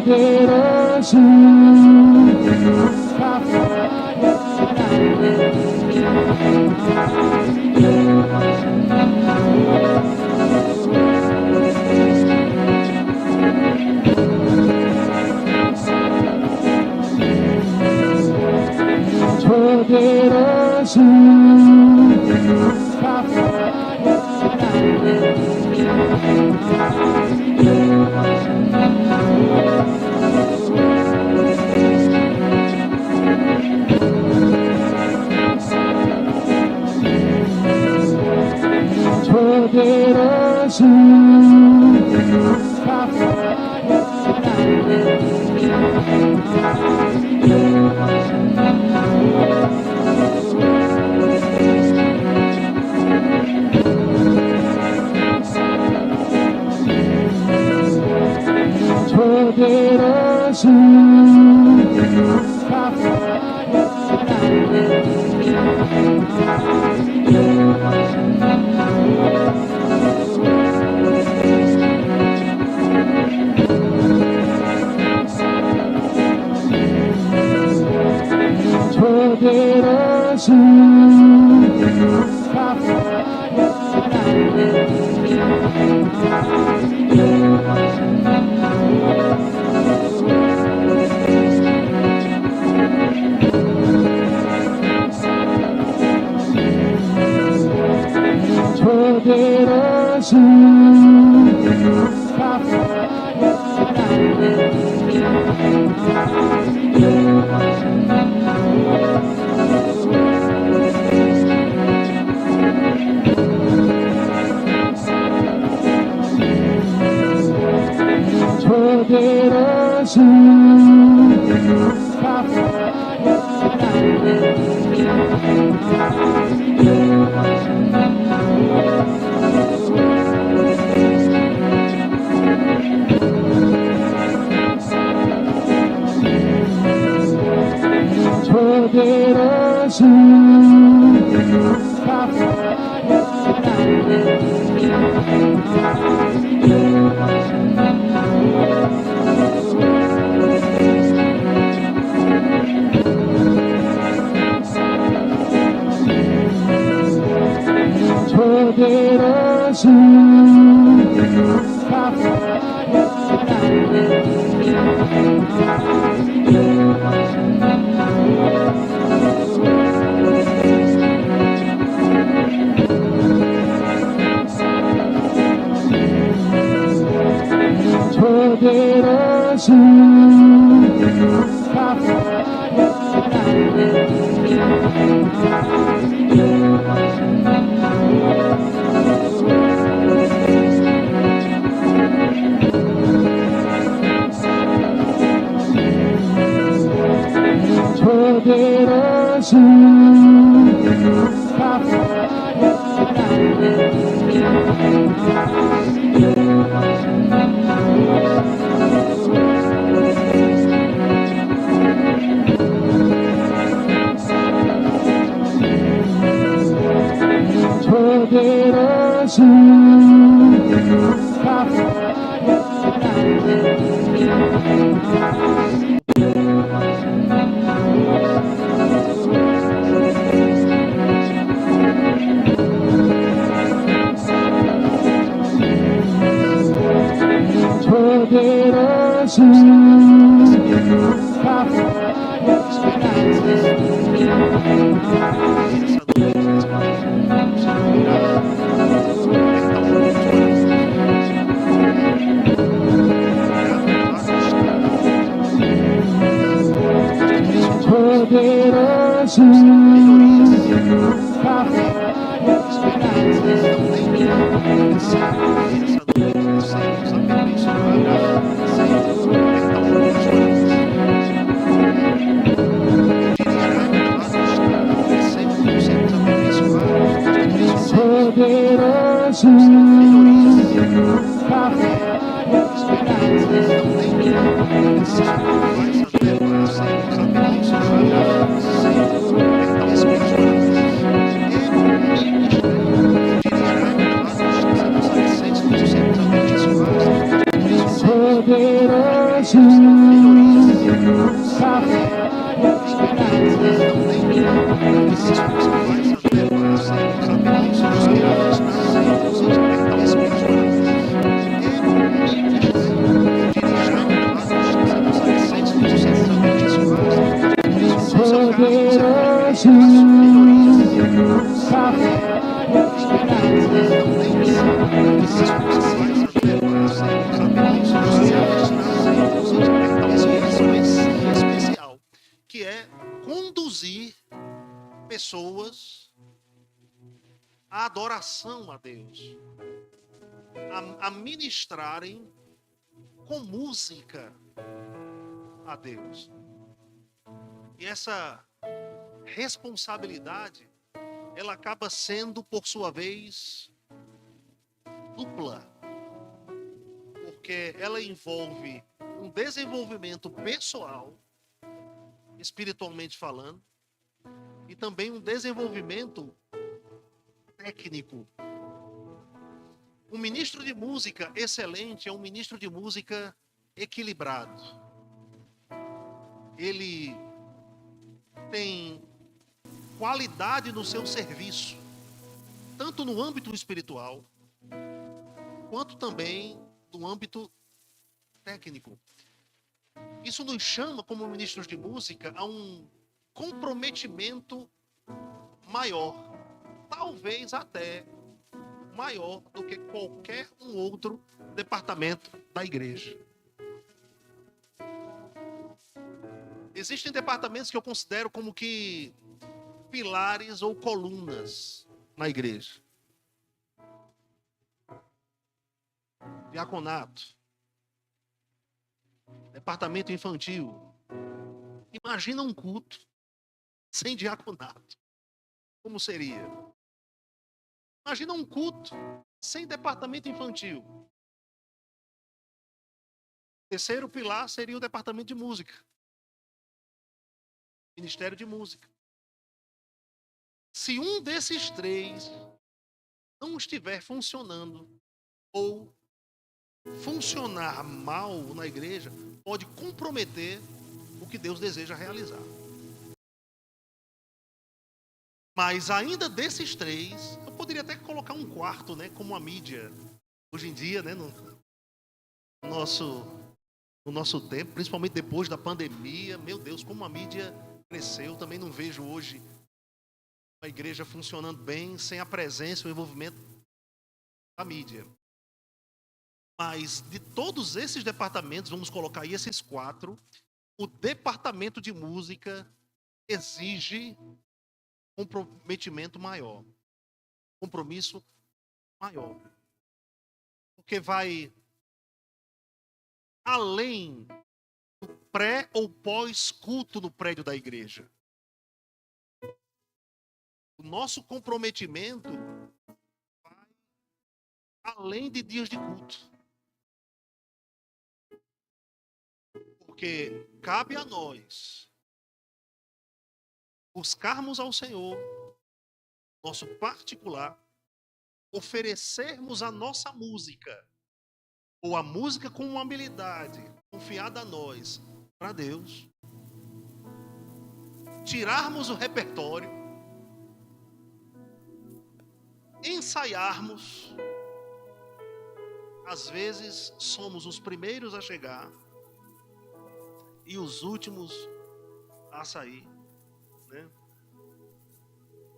poderoso, poderoso, poderoso, poderoso, poderoso, poderoso, poderoso, poderoso, poderoso, poderoso, poderoso, poderoso, poderoso. Poderoso, especial, que é conduzir pessoas à adoração a Deus, a ministrarem com música a Deus. E essa responsabilidade, ela acaba sendo, por sua vez, dupla, porque ela envolve um desenvolvimento pessoal, espiritualmente falando, e também um desenvolvimento técnico. Um ministro de música excelente é um ministro de música equilibrado. Ele tem qualidade no seu serviço, tanto no âmbito espiritual, quanto também no âmbito técnico. Isso nos chama, como ministros de música, a um comprometimento maior, talvez até maior do que qualquer um outro departamento da igreja. Existem departamentos que eu considero como que pilares ou colunas na igreja. Diaconato, departamento infantil. Imagina um culto sem diaconato. Como seria? Imagina um culto sem departamento infantil. O terceiro pilar seria o departamento de música. Ministério de música. Se um desses três não estiver funcionando ou funcionar mal na igreja, pode comprometer o que Deus deseja realizar. Mas ainda desses três, eu poderia até colocar um quarto, né, como a mídia. Hoje em dia, né, no nosso tempo, principalmente depois da pandemia, meu Deus, como a mídia cresceu. Também não vejo hoje a igreja funcionando bem sem a presença e o envolvimento da mídia. Mas de todos esses departamentos, vamos colocar aí esses 4, o departamento de música exige comprometimento maior, compromisso maior, porque vai além do pré ou pós-culto no prédio da igreja. O nosso comprometimento vai além de dias de culto. Porque cabe a nós buscarmos ao Senhor, nosso particular, oferecermos a nossa música, ou a música com uma habilidade confiada a nós, para Deus, tirarmos o repertório, ensaiarmos. Às vezes somos os primeiros a chegar e os últimos a sair, né?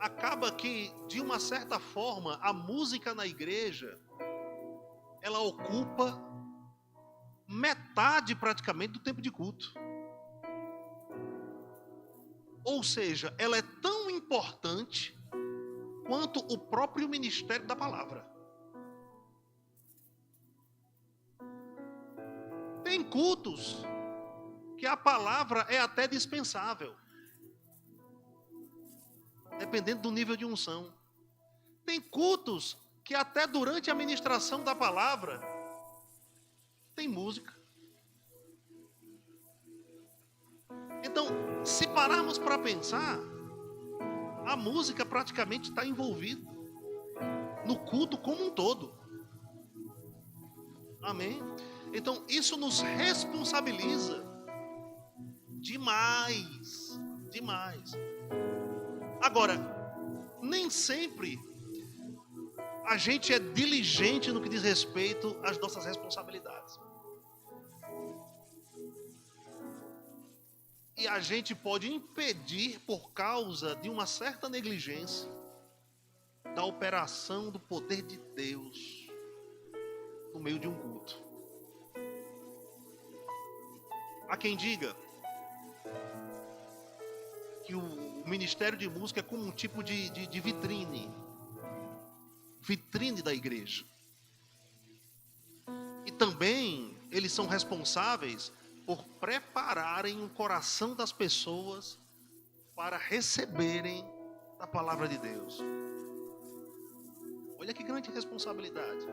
Acaba que, de uma certa forma, a música na igreja, ela ocupa metade praticamente do tempo de culto. Ou seja, ela é tão importante quanto o próprio ministério da palavra. Tem cultos que a palavra é até dispensável, dependendo do nível de unção. Tem cultos que até durante a ministração da palavra tem música. Então, se pararmos para pensar, a música praticamente está envolvida no culto como um todo. Amém? Então, isso nos responsabiliza Demais, demais. Agora, nem sempre a gente é diligente no que diz respeito às nossas responsabilidades. E a gente pode impedir, por causa de uma certa negligência, da operação do poder de Deus no meio de um culto. Há quem diga que o ministério de música é como um tipo de vitrine da igreja. E também eles são responsáveis por prepararem o coração das pessoas para receberem a palavra de Deus. Olha que grande responsabilidade.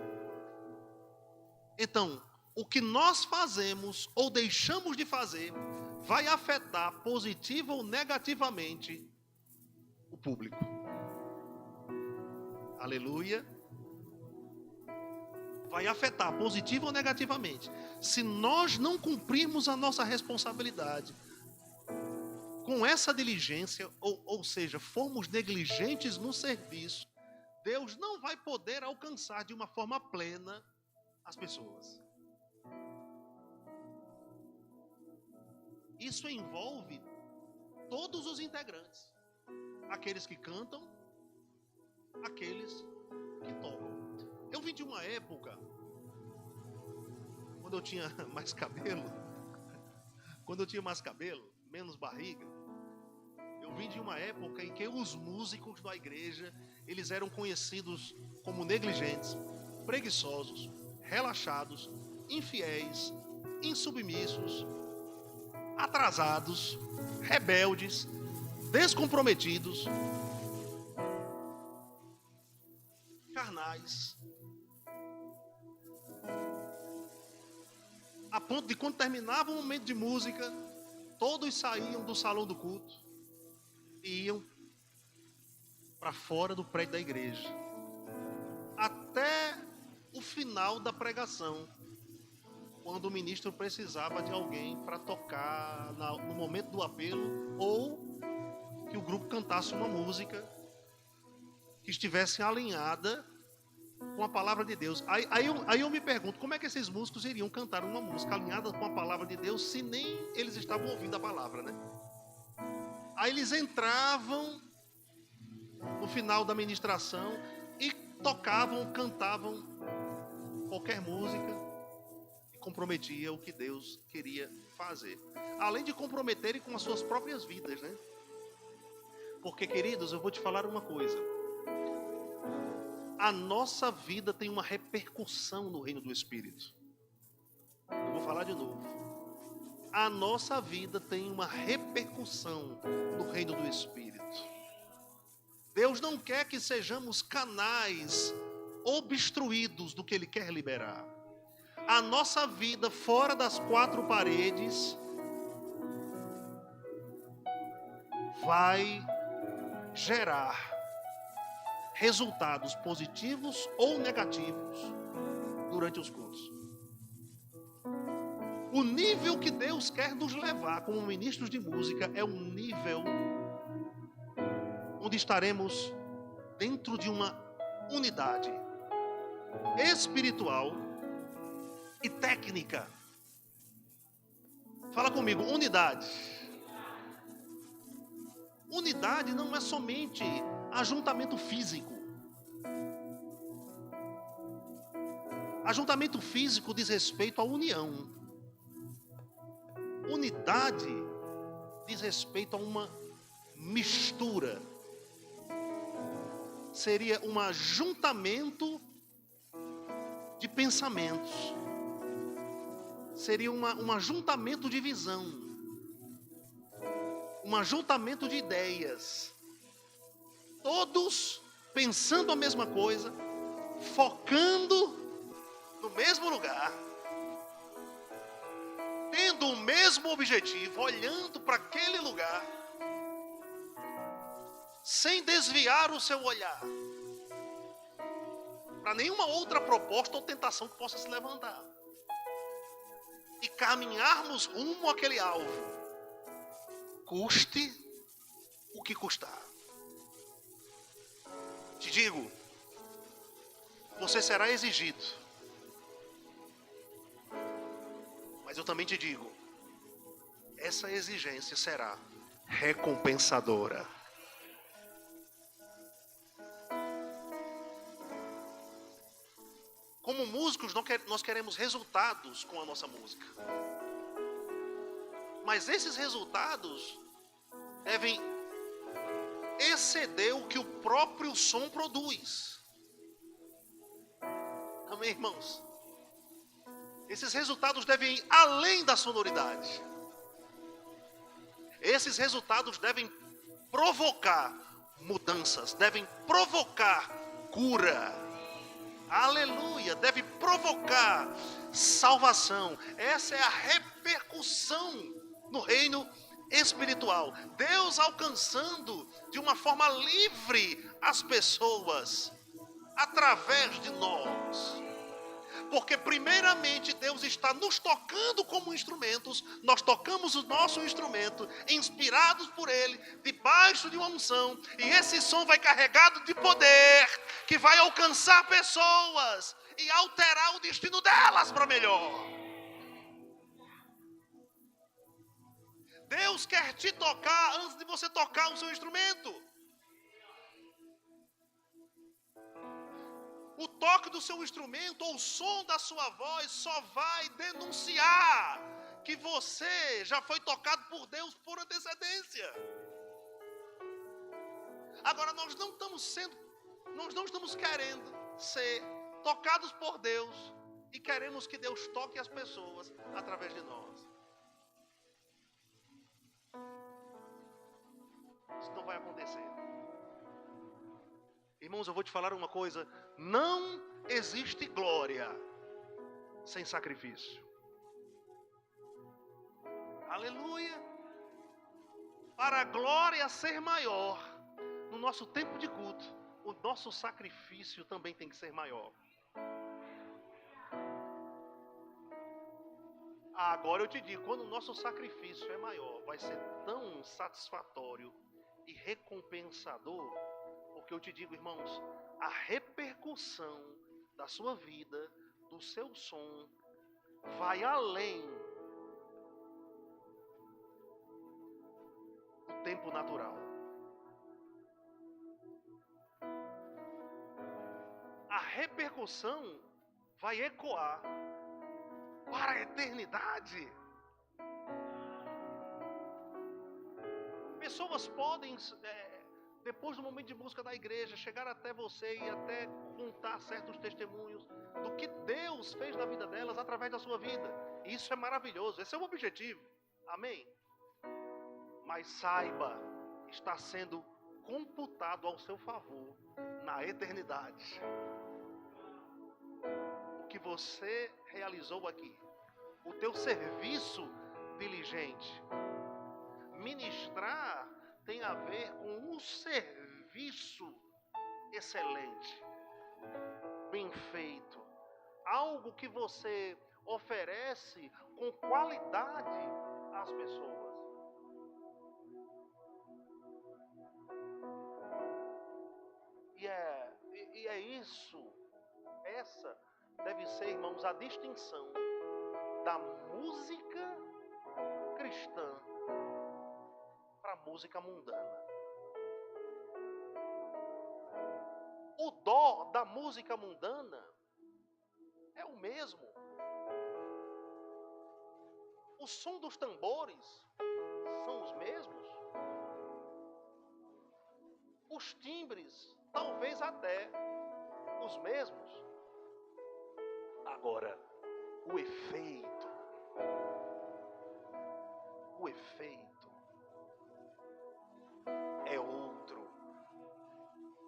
Então, o que nós fazemos ou deixamos de fazer vai afetar positiva ou negativamente o público. Aleluia. Vai afetar positiva ou negativamente. Se nós não cumprirmos a nossa responsabilidade com essa diligência, ou seja, formos negligentes no serviço, Deus não vai poder alcançar de uma forma plena as pessoas. Isso envolve todos os integrantes. Aqueles que cantam, aqueles que tocam. Eu vim de uma época, quando eu tinha mais cabelo, menos barriga, eu vim de uma época em que os músicos da igreja, eles eram conhecidos como negligentes, preguiçosos, relaxados, infiéis, insubmissos, atrasados, rebeldes, descomprometidos, carnais, a ponto de quando terminava o momento de música, todos saíam do salão do culto e iam para fora do prédio da igreja, até o final da pregação, quando o ministro precisava de alguém para tocar no momento do apelo, ou que o grupo cantasse uma música que estivesse alinhada com a palavra de Deus. Aí eu me pergunto, como é que esses músicos iriam cantar uma música alinhada com a palavra de Deus se nem eles estavam ouvindo a palavra, né? Aí eles entravam no final da ministração e tocavam, cantavam qualquer música e comprometia o que Deus queria fazer. Além de comprometerem com as suas próprias vidas, né? Porque, queridos, eu vou te falar uma coisa. A nossa vida tem uma repercussão no reino do Espírito. Eu vou falar de novo. A nossa vida tem uma repercussão no reino do Espírito. Deus não quer que sejamos canais obstruídos do que Ele quer liberar. A nossa vida fora das quatro paredes vai gerar resultados positivos ou negativos durante os cultos. O nível que Deus quer nos levar como ministros de música é um nível onde estaremos dentro de uma unidade espiritual e técnica. Fala comigo, unidade. Unidade não é somente ajuntamento físico. Ajuntamento físico diz respeito à união. Unidade diz respeito a uma mistura. Seria um ajuntamento de pensamentos. Seria um ajuntamento de visão. Um ajuntamento de ideias. Todos pensando a mesma coisa, focando no mesmo lugar, tendo o mesmo objetivo, olhando para aquele lugar, sem desviar o seu olhar para nenhuma outra proposta ou tentação que possa se levantar, e caminharmos rumo àquele alvo. custe o que custar. Te digo, você será exigido. Mas eu também te digo, essa exigência será recompensadora. Como músicos, nós queremos resultados com a nossa música. Mas esses resultados devem exceder o que o próprio som produz. Amém, irmãos? Esses resultados devem ir além da sonoridade. Esses resultados devem provocar mudanças, devem provocar cura. Aleluia! Deve provocar salvação. Essa é a repercussão no reino espiritual. Deus alcançando de uma forma livre as pessoas através de nós. Porque primeiramente Deus está nos tocando como instrumentos. Nós tocamos o nosso instrumento, inspirados por Ele, debaixo de uma unção. E esse som vai carregado de poder, que vai alcançar pessoas e alterar o destino delas para melhor. Deus quer te tocar antes de você tocar o seu instrumento. O toque do seu instrumento ou o som da sua voz só vai denunciar que você já foi tocado por Deus por antecedência. Agora nós não estamos querendo ser tocados por Deus e queremos que Deus toque as pessoas através de nós. Isso não vai acontecer. Irmãos, eu vou te falar uma coisa. Não existe glória sem sacrifício. Aleluia. Para a glória ser maior, no nosso tempo de culto, o nosso sacrifício também tem que ser maior. Agora eu te digo, quando o nosso sacrifício é maior, vai ser tão satisfatório e recompensador. Porque eu te digo, irmãos, a repercussão da sua vida, do seu som, vai além do tempo natural. A repercussão vai ecoar para a eternidade. Pessoas podem... depois do momento de música da igreja, chegar até você e até contar certos testemunhos do que Deus fez na vida delas através da sua vida. Isso é maravilhoso, esse é o objetivo. Amém? Mas saiba, está sendo computado ao seu favor na eternidade. O que você realizou aqui, o teu serviço diligente, ministrar tem a ver com um serviço excelente, bem feito, algo que você oferece com qualidade às pessoas. E é isso, essa deve ser, irmãos, a distinção da música cristã para a música mundana. O dó da música mundana é o mesmo. O som dos tambores são os mesmos. Os timbres, talvez até os mesmos. Agora, o efeito é outro.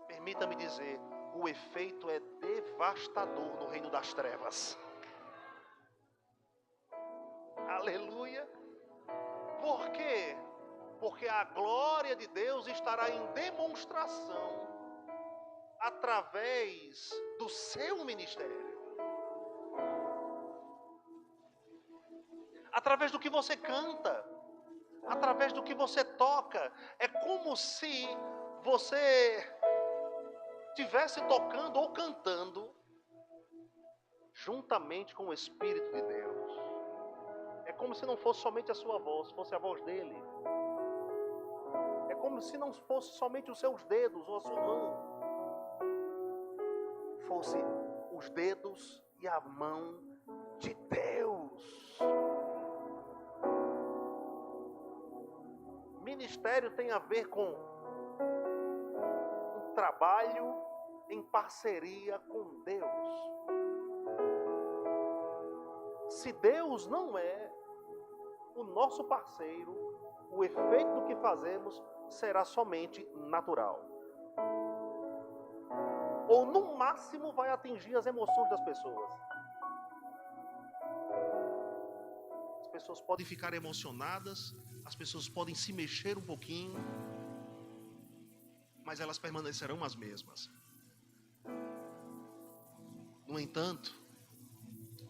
Permita-me dizer, o efeito é devastador no reino das trevas. Aleluia. Por quê? Porque a glória de Deus estará em demonstração através do seu ministério. Através do que você canta, através do que você toca. É como se você estivesse tocando ou cantando juntamente com o Espírito de Deus. É como se não fosse somente a sua voz, fosse a voz dele. É como se não fosse somente os seus dedos ou a sua mão. Fosse os dedos e a mão de Deus. Ministério tem a ver com um trabalho em parceria com Deus. Se Deus não é o nosso parceiro, o efeito do que fazemos será somente natural. Ou no máximo vai atingir as emoções das pessoas. As pessoas podem ficar emocionadas, as pessoas podem se mexer um pouquinho, mas elas permanecerão as mesmas. No entanto,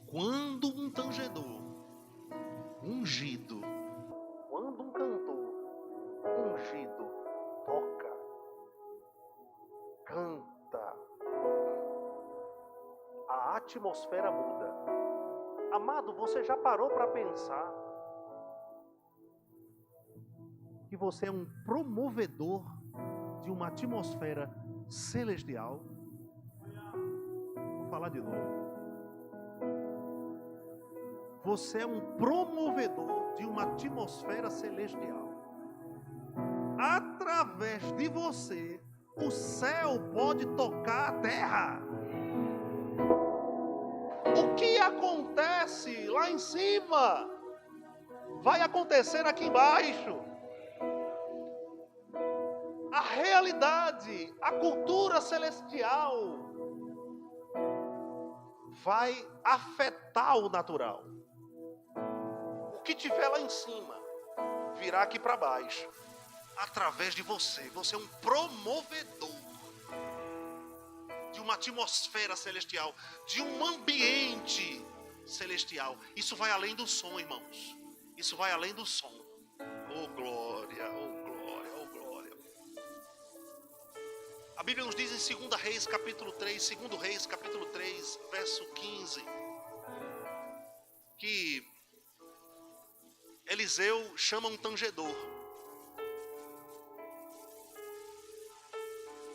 quando um tangedor ungido, quando um cantor ungido toca, canta, a atmosfera muda. Amado, você já parou para pensar que você é um promovedor de uma atmosfera celestial? Vou falar de novo. Você é um promovedor de uma atmosfera celestial. Através de você, o céu pode tocar a terra. O que acontece lá em cima vai acontecer aqui embaixo. A realidade, a cultura celestial vai afetar o natural. O que tiver lá em cima virá aqui para baixo, através de você. Você é um promovedor de uma atmosfera celestial, de um ambiente celestial. Isso vai além do som, irmãos. Isso vai além do som. Oh glória, oh glória, oh glória. A Bíblia nos diz em 2 Reis capítulo 3, 2 Reis capítulo 3, verso 15, que Eliseu chama um tangedor.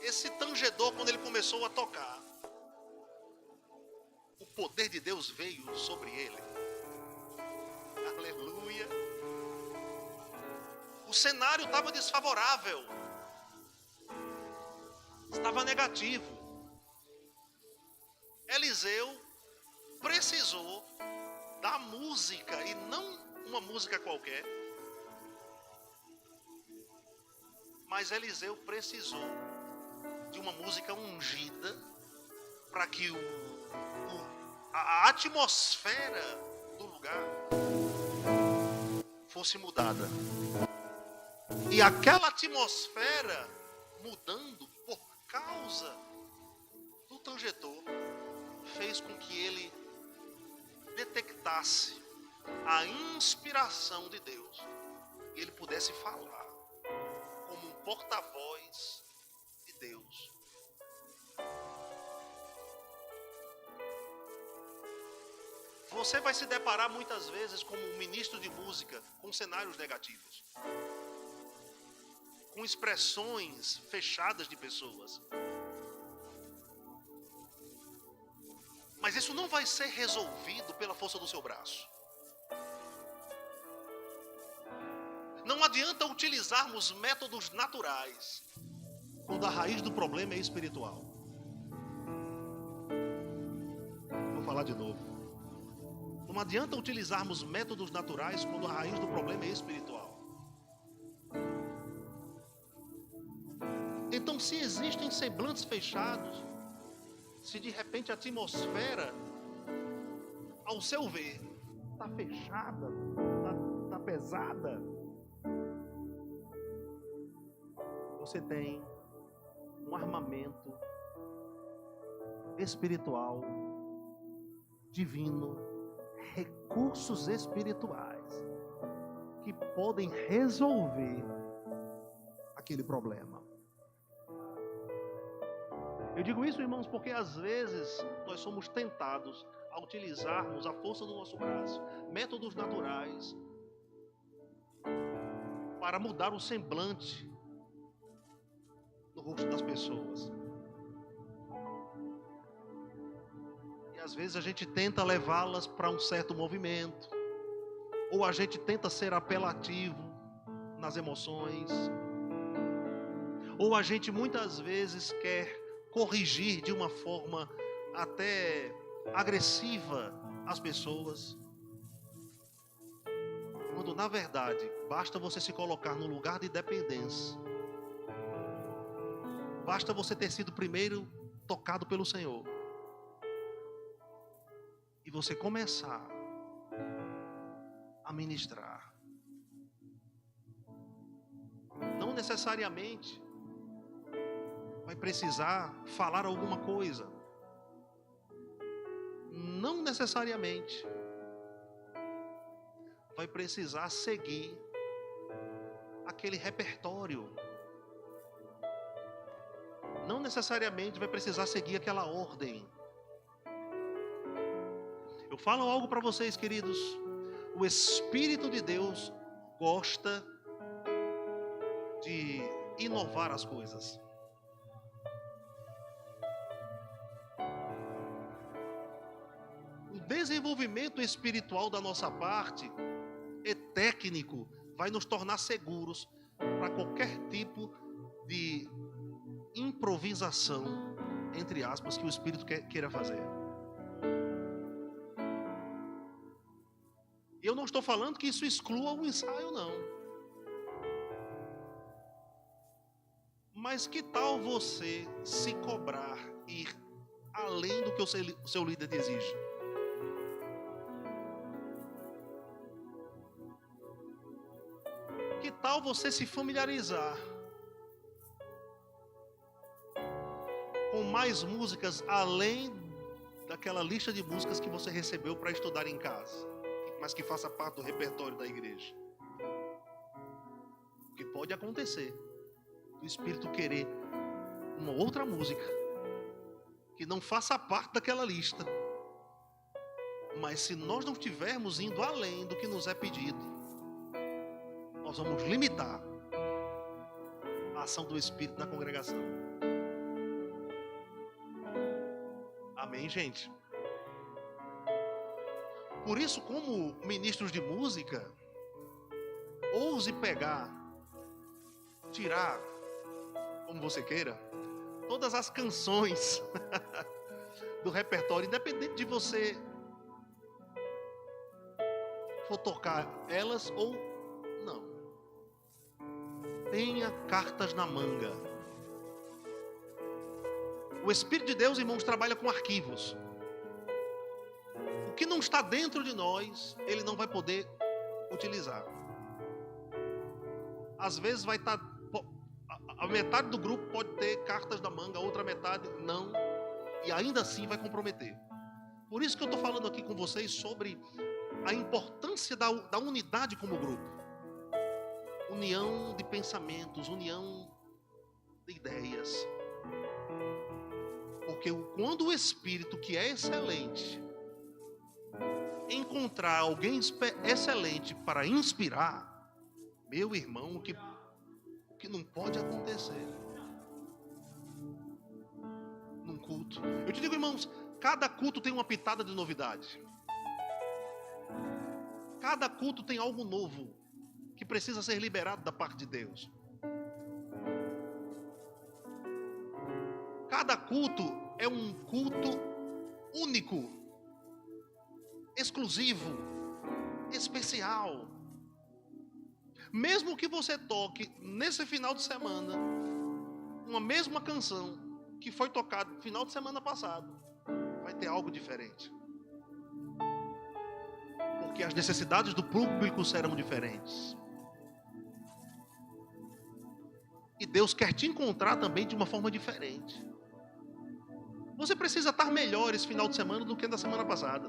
Esse tangedor, quando ele começou a tocar, o poder de Deus veio sobre ele. Aleluia. O cenário estava desfavorável, estava negativo. Eliseu precisou da música, e não uma música qualquer, mas Eliseu precisou de uma música ungida para que a atmosfera do lugar fosse mudada. E aquela atmosfera mudando por causa do tangedor fez com que ele detectasse a inspiração de Deus e ele pudesse falar como um porta-voz de Deus. Você vai se deparar muitas vezes como um ministro de música com cenários negativos, com expressões fechadas de pessoas. Mas isso não vai ser resolvido pela força do seu braço. Não adianta utilizarmos métodos naturais quando a raiz do problema é espiritual. Vou falar de novo. Não adianta utilizarmos métodos naturais quando a raiz do problema é espiritual. Então, se existem semblantes fechados, se de repente a atmosfera, ao seu ver, está fechada, está pesada, você tem um armamento espiritual, divino, recursos espirituais que podem resolver aquele problema. Eu digo isso, irmãos, porque às vezes nós somos tentados a utilizarmos a força do nosso braço, métodos naturais, para mudar o semblante no rosto das pessoas. E às vezes a gente tenta levá-las para um certo movimento, ou a gente tenta ser apelativo nas emoções, ou a gente muitas vezes quer corrigir de uma forma até agressiva as pessoas, quando na verdade basta você se colocar no lugar de dependência, basta você ter sido primeiro tocado pelo Senhor e você começar a ministrar. Não necessariamente vai precisar falar alguma coisa. Não necessariamente vai precisar seguir aquele repertório. Não necessariamente vai precisar seguir aquela ordem. Eu falo algo para vocês, queridos. O Espírito de Deus gosta de inovar as coisas. O desenvolvimento espiritual da nossa parte é técnico, vai nos tornar seguros para qualquer tipo de improvisação, entre aspas, que o Espírito queira fazer. Eu não estou falando que isso exclua o ensaio, não. Mas que tal você se cobrar, ir além do que o seu líder te exige? Que tal você se familiarizar com mais músicas além daquela lista de músicas que você recebeu para estudar em casa, mas que faça parte do repertório da igreja? Porque pode acontecer o Espírito querer uma outra música que não faça parte daquela lista, mas se nós não estivermos indo além do que nos é pedido, nós vamos limitar a ação do Espírito na congregação. Amém, gente? Por isso, como ministros de música, ouse pegar, tirar, como você queira, todas as canções do repertório, independente de você for tocar elas ou não. Tenha cartas na manga. O Espírito de Deus, irmãos, trabalha com arquivos. O que não está dentro de nós, ele não vai poder utilizar. Às vezes vai estar, a metade do grupo pode ter cartas na manga, a outra metade não, e ainda assim vai comprometer. Por isso que eu estou falando aqui com vocês sobre a importância da unidade como grupo. União de pensamentos, união de ideias. Porque quando o Espírito, que é excelente, encontrar alguém excelente para inspirar, meu irmão, o que não pode acontecer num culto. Eu te digo, irmãos, cada culto tem uma pitada de novidade. Cada culto tem algo novo que precisa ser liberado da parte de Deus. Cada culto é um culto único, exclusivo, especial. Mesmo que você toque nesse final de semana uma mesma canção que foi tocada no final de semana passado, vai ter algo diferente. Porque as necessidades do público serão diferentes. E Deus quer te encontrar também de uma forma diferente. Você precisa estar melhor esse final de semana do que na semana passada.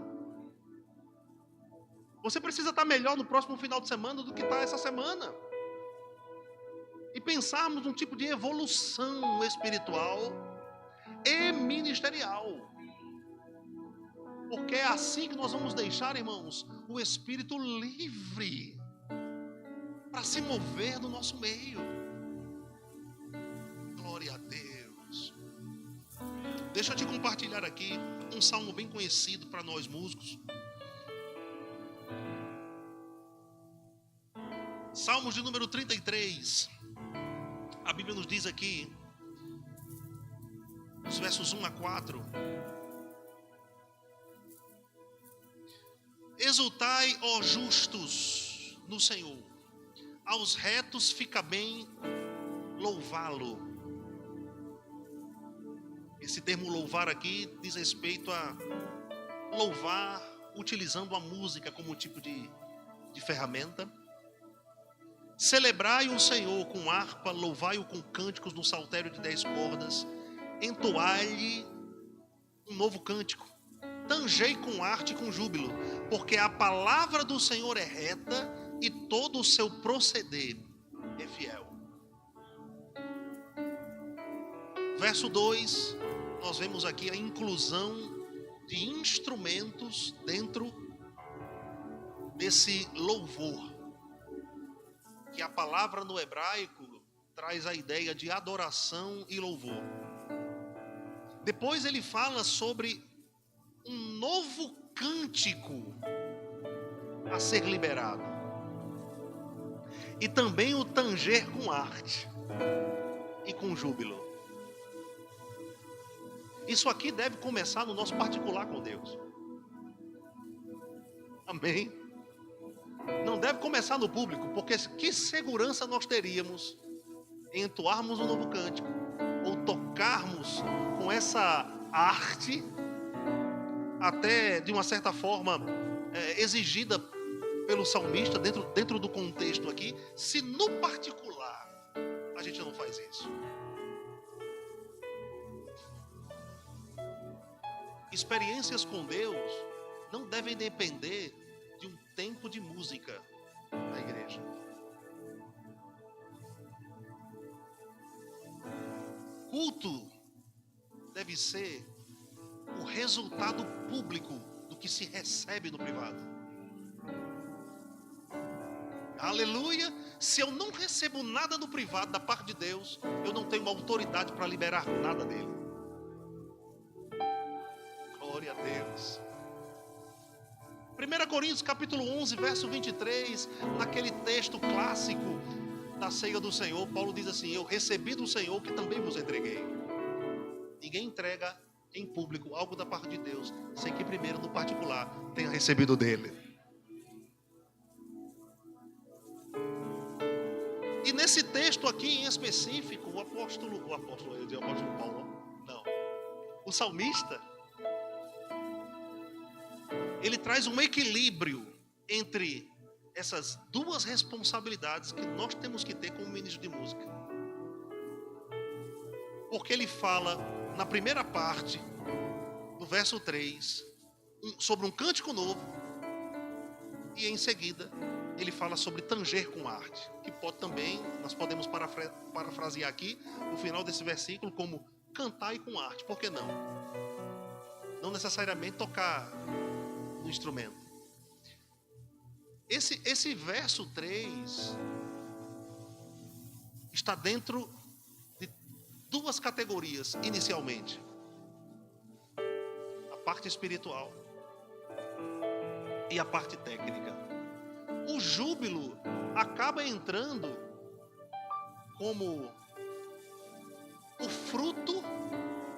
Você precisa estar melhor no próximo final de semana do que está essa semana. E pensarmos num tipo de evolução espiritual e ministerial. Porque é assim que nós vamos deixar, irmãos, o Espírito livre para se mover no nosso meio. Glória a Deus. Deixa eu te compartilhar aqui um salmo bem conhecido para nós músicos. Salmos de número 33. A Bíblia nos diz aqui, os versos 1 a 4. Exultai, ó justos, no Senhor. Aos retos fica bem louvá-lo. Esse termo louvar aqui diz respeito a louvar utilizando a música como tipo de ferramenta. Celebrai o Senhor com harpa, louvai-o com cânticos no saltério de 10 cordas, entoai-lhe um novo cântico, tangei com arte e com júbilo, porque a palavra do Senhor é reta e todo o seu proceder é fiel. Verso 2, nós vemos aqui a inclusão de instrumentos dentro desse louvor, que a palavra no hebraico traz a ideia de adoração e louvor. Depois ele fala sobre um novo cântico a ser liberado. E também o tanger com arte e com júbilo. Isso aqui deve começar no nosso particular com Deus. Amém? Não deve começar no público, porque que segurança nós teríamos em entoarmos um novo cântico ou tocarmos com essa arte, até de uma certa forma exigida pelo salmista dentro do contexto aqui, se no particular a gente não faz isso. Experiências com Deus não devem depender de um tempo de música na igreja. Culto deve ser o resultado público do que se recebe no privado. Aleluia! Se eu não recebo nada no privado da parte de Deus, eu não tenho autoridade para liberar nada dele. Glória a Deus. 1 Coríntios capítulo 11, verso 23, naquele texto clássico da ceia do Senhor, Paulo diz assim: eu recebi do Senhor que também vos entreguei. Ninguém entrega em público algo da parte de Deus sem que primeiro no particular tenha recebido dele. E nesse texto aqui em específico, o salmista, ele traz um equilíbrio entre essas duas responsabilidades que nós temos que ter como ministro de música. Porque ele fala na primeira parte do verso 3 sobre um cântico novo, e em seguida ele fala sobre tanger com arte, que pode também, nós podemos parafrasear aqui o final desse versículo como cantai com arte. Por que não? Não necessariamente tocar no instrumento. Esse verso 3 está dentro de duas categorias inicialmente: a parte espiritual e a parte técnica. O júbilo acaba entrando como o fruto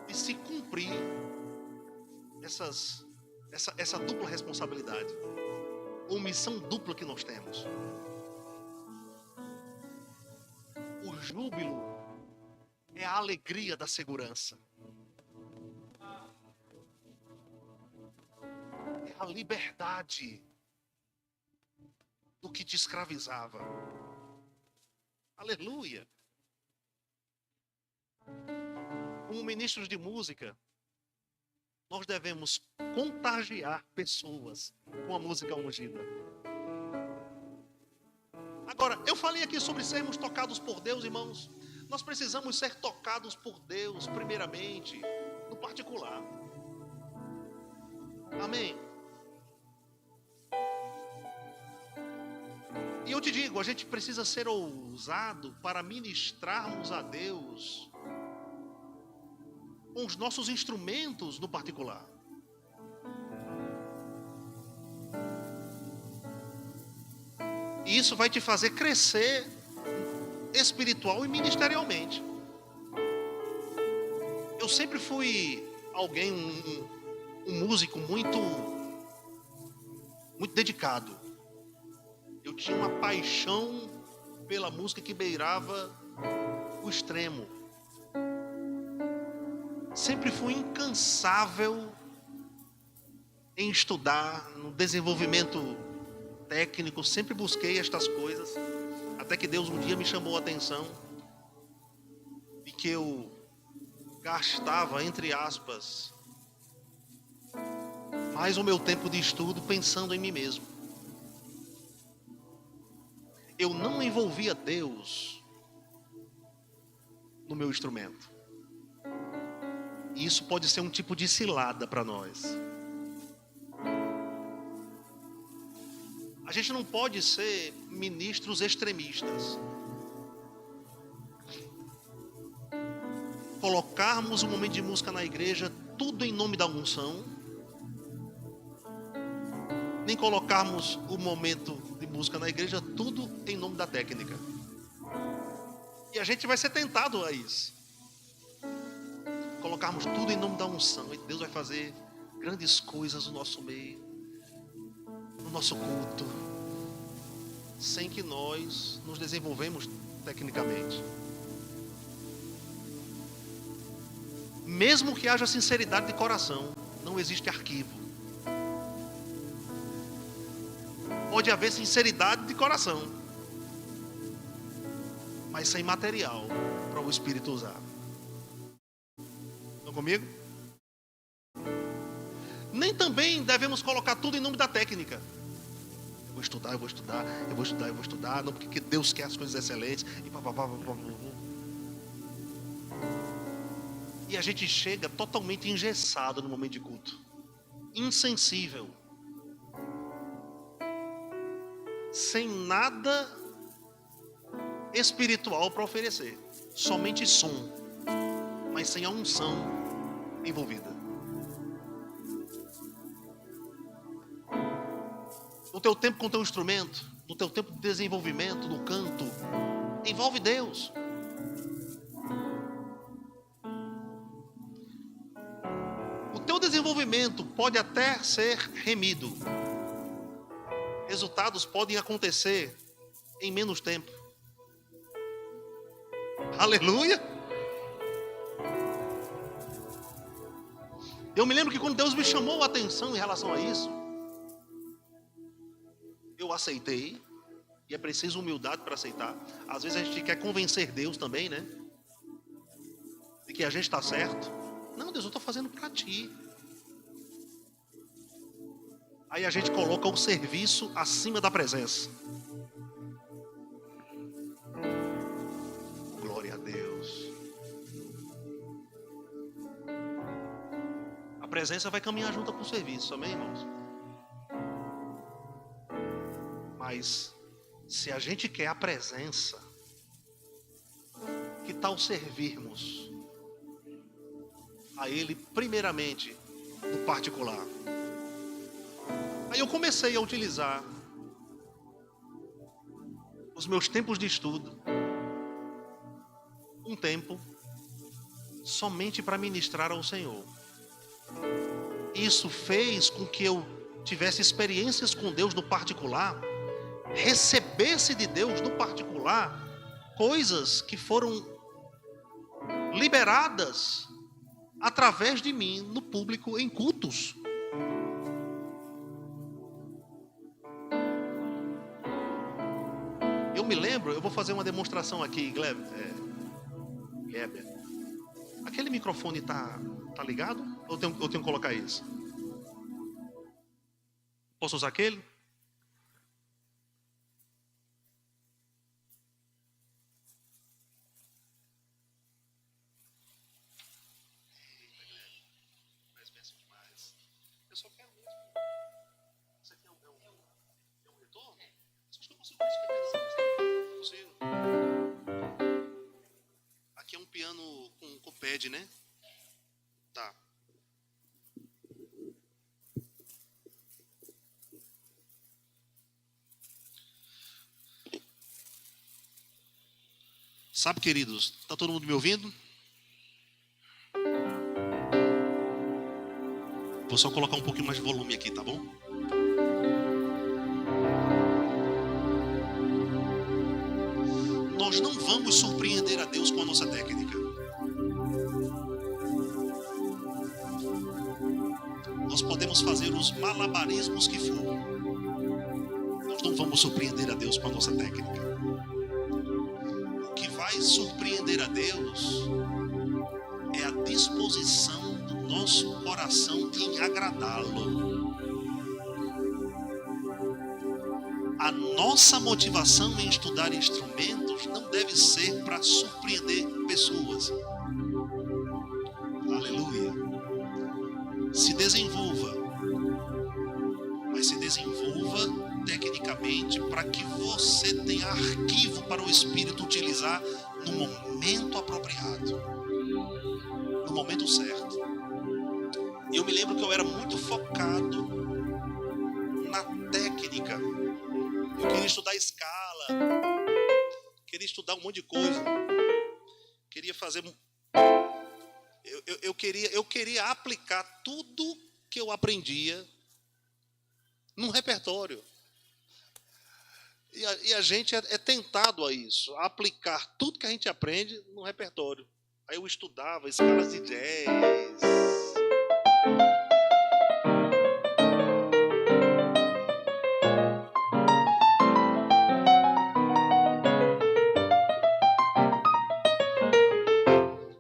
de se cumprir essa dupla responsabilidade, ou missão dupla que nós temos. O júbilo é a alegria da segurança, é a liberdade do que te escravizava. Aleluia! Como ministros de música, nós devemos contagiar pessoas com a música ungida. Agora, eu falei aqui sobre sermos tocados por Deus, irmãos. Nós precisamos ser tocados por Deus, primeiramente, no particular. Amém? E eu te digo, a gente precisa ser ousado para ministrarmos a Deus com os nossos instrumentos no particular. E isso vai te fazer crescer espiritual e ministerialmente. Eu sempre fui alguém, um músico muito dedicado. Eu tinha uma paixão pela música que beirava o extremo. Sempre fui incansável em estudar, no desenvolvimento técnico, sempre busquei estas coisas, até que Deus um dia me chamou a atenção de que eu gastava, entre aspas, mais o meu tempo de estudo pensando em mim mesmo. Eu não envolvia Deus no meu instrumento. E isso pode ser um tipo de cilada para nós. A gente não pode ser ministros extremistas. Colocarmos um momento de música na igreja, tudo em nome da unção. Nem colocarmos o momento de música na igreja, tudo em nome da técnica. E a gente vai ser tentado a isso. Colocarmos tudo em nome da unção. E Deus vai fazer grandes coisas no nosso meio, no nosso culto, sem que nós nos desenvolvemos tecnicamente. Mesmo que haja sinceridade de coração, não existe arquivo. Pode haver sinceridade de coração, mas sem material para o Espírito usar. Estão comigo? Nem também devemos colocar tudo em nome da técnica. Eu vou estudar, não porque Deus quer as coisas excelentes. E a gente chega totalmente engessado no momento de culto, insensível, sem nada espiritual para oferecer, somente som, mas sem a unção envolvida. No teu tempo com o teu instrumento, no teu tempo de desenvolvimento, no canto, envolve Deus. O teu desenvolvimento pode até ser remido. Resultados podem acontecer em menos tempo. Aleluia! Eu me lembro que quando Deus me chamou a atenção em relação a isso, eu aceitei, e é preciso humildade para aceitar. Às vezes a gente quer convencer Deus também, né? De que a gente está certo. Não, Deus, eu estou fazendo para ti. Aí a gente coloca o serviço acima da presença. Glória a Deus. A presença vai caminhar junto com o serviço, amém, irmãos? Mas se a gente quer a presença, que tal servirmos a Ele primeiramente no particular? Aí eu comecei a utilizar os meus tempos de estudo, um tempo somente para ministrar ao Senhor. Isso fez com que eu tivesse experiências com Deus no particular, recebesse de Deus no particular coisas que foram liberadas através de mim no público em cultos. Eu me lembro, eu vou fazer uma demonstração aqui, Kleber. Aquele microfone tá ligado? Ou tenho que colocar isso? Posso usar aquele? Eu só quero mesmo. Isso aqui é um retorno? Acho que eu consigo consigo. Aqui é um piano com pad, né? Tá. Sabe, queridos, tá todo mundo me ouvindo? Vou só colocar um pouquinho mais de volume aqui, tá bom? Nós não vamos surpreender a Deus com a nossa técnica. Nós podemos fazer os malabarismos que for. Nós não vamos surpreender a Deus com a nossa técnica. O que vai surpreender a Deus é a disposição do nosso coração em agradá-lo. A nossa motivação em estudar instrumentos não deve ser para surpreender pessoas. Aleluia. Se desenvolva, mas se desenvolva tecnicamente para que você tenha arquivo para o Espírito utilizar no momento apropriado, no momento certo. Eu me lembro que eu era muito focado na técnica. Eu queria estudar escala, queria estudar um monte de coisa, queria fazer... Eu queria aplicar tudo que eu aprendia num repertório. E a gente é tentado a isso, a aplicar tudo que a gente aprende num repertório. Aí eu estudava escalas de jazz.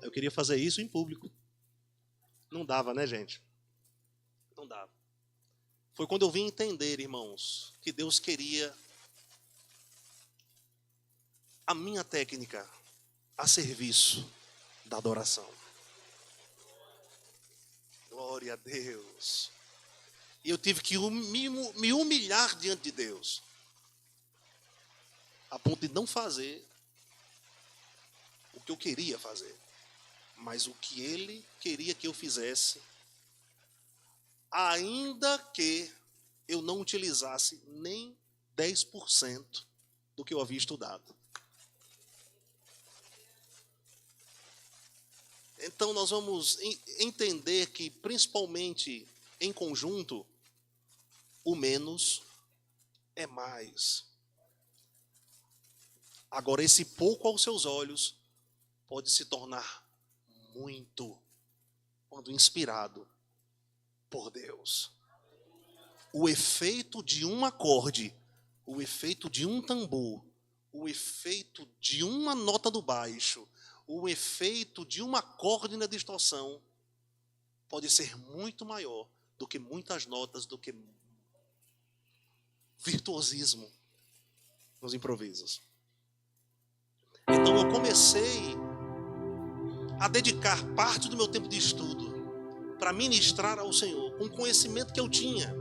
Eu queria fazer isso em público. Não dava, né, gente? Não dava. Foi quando eu vim entender, irmãos, que Deus queria a minha técnica a serviço da adoração. Glória a Deus. E eu tive que me humilhar diante de Deus, a ponto de não fazer o que eu queria fazer, mas o que Ele queria que eu fizesse, ainda que eu não utilizasse nem 10% do que eu havia estudado. Então nós vamos entender que, principalmente em conjunto, o menos é mais. Agora, esse pouco aos seus olhos pode se tornar muito quando inspirado por Deus. O efeito de um acorde, o efeito de um tambor, o efeito de uma nota do baixo, o efeito de um acorde na distorção pode ser muito maior do que muitas notas, do que virtuosismo nos improvisos. Então eu comecei a dedicar parte do meu tempo de estudo para ministrar ao Senhor com o conhecimento que eu tinha.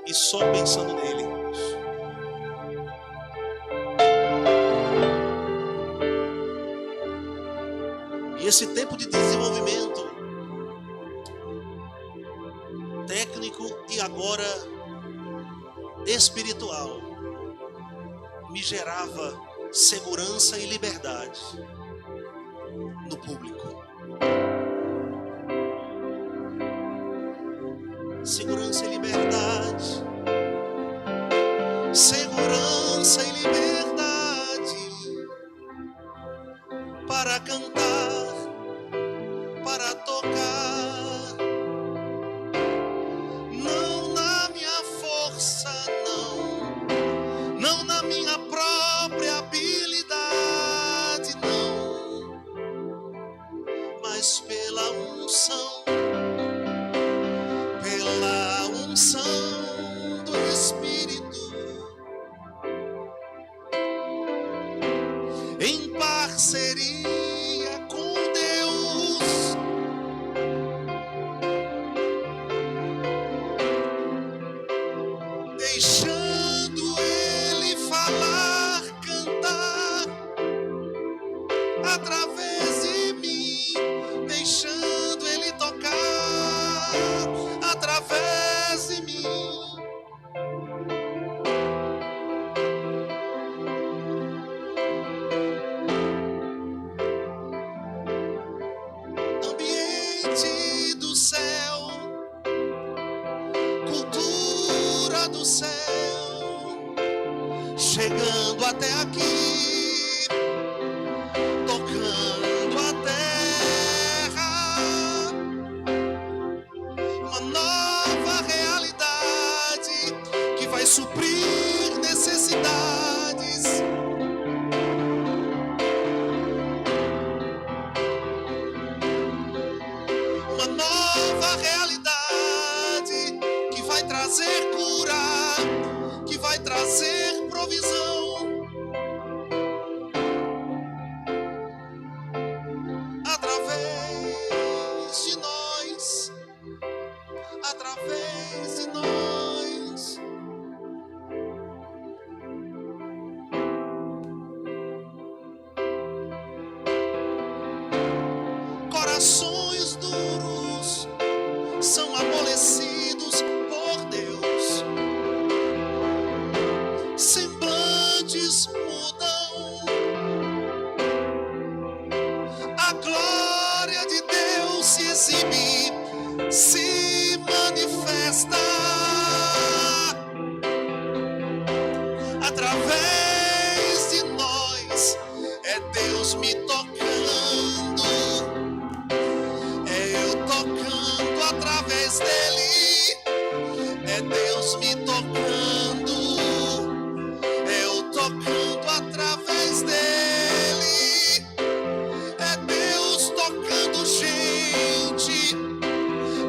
E só pensando nele, irmãos. E esse tempo de desenvolvimento técnico e agora espiritual me gerava segurança e liberdade no público. Segurança e liberdade, para cantar, para tocar, não na minha força, não na minha própria habilidade, não, mas pela unção do Espírito, em parceria com Deus, deixando Ele falar, cantar através de mim, deixando Ele tocar através de mim. Ambiente do céu, cultura do céu, chegando até aqui, tocando a terra, uma nova realidade que vai suprir necessidades. Uma nova realidade que vai trazer cura, que vai trazer provisão, através de nós, através de nós. Corações duros são amolecidos por Deus, semblantes mudam, a glória de Deus se exibe, se manifesta através de nós. É Deus me tocando, tocando através dele, é Deus me tocando, eu tocando através dele, é Deus tocando gente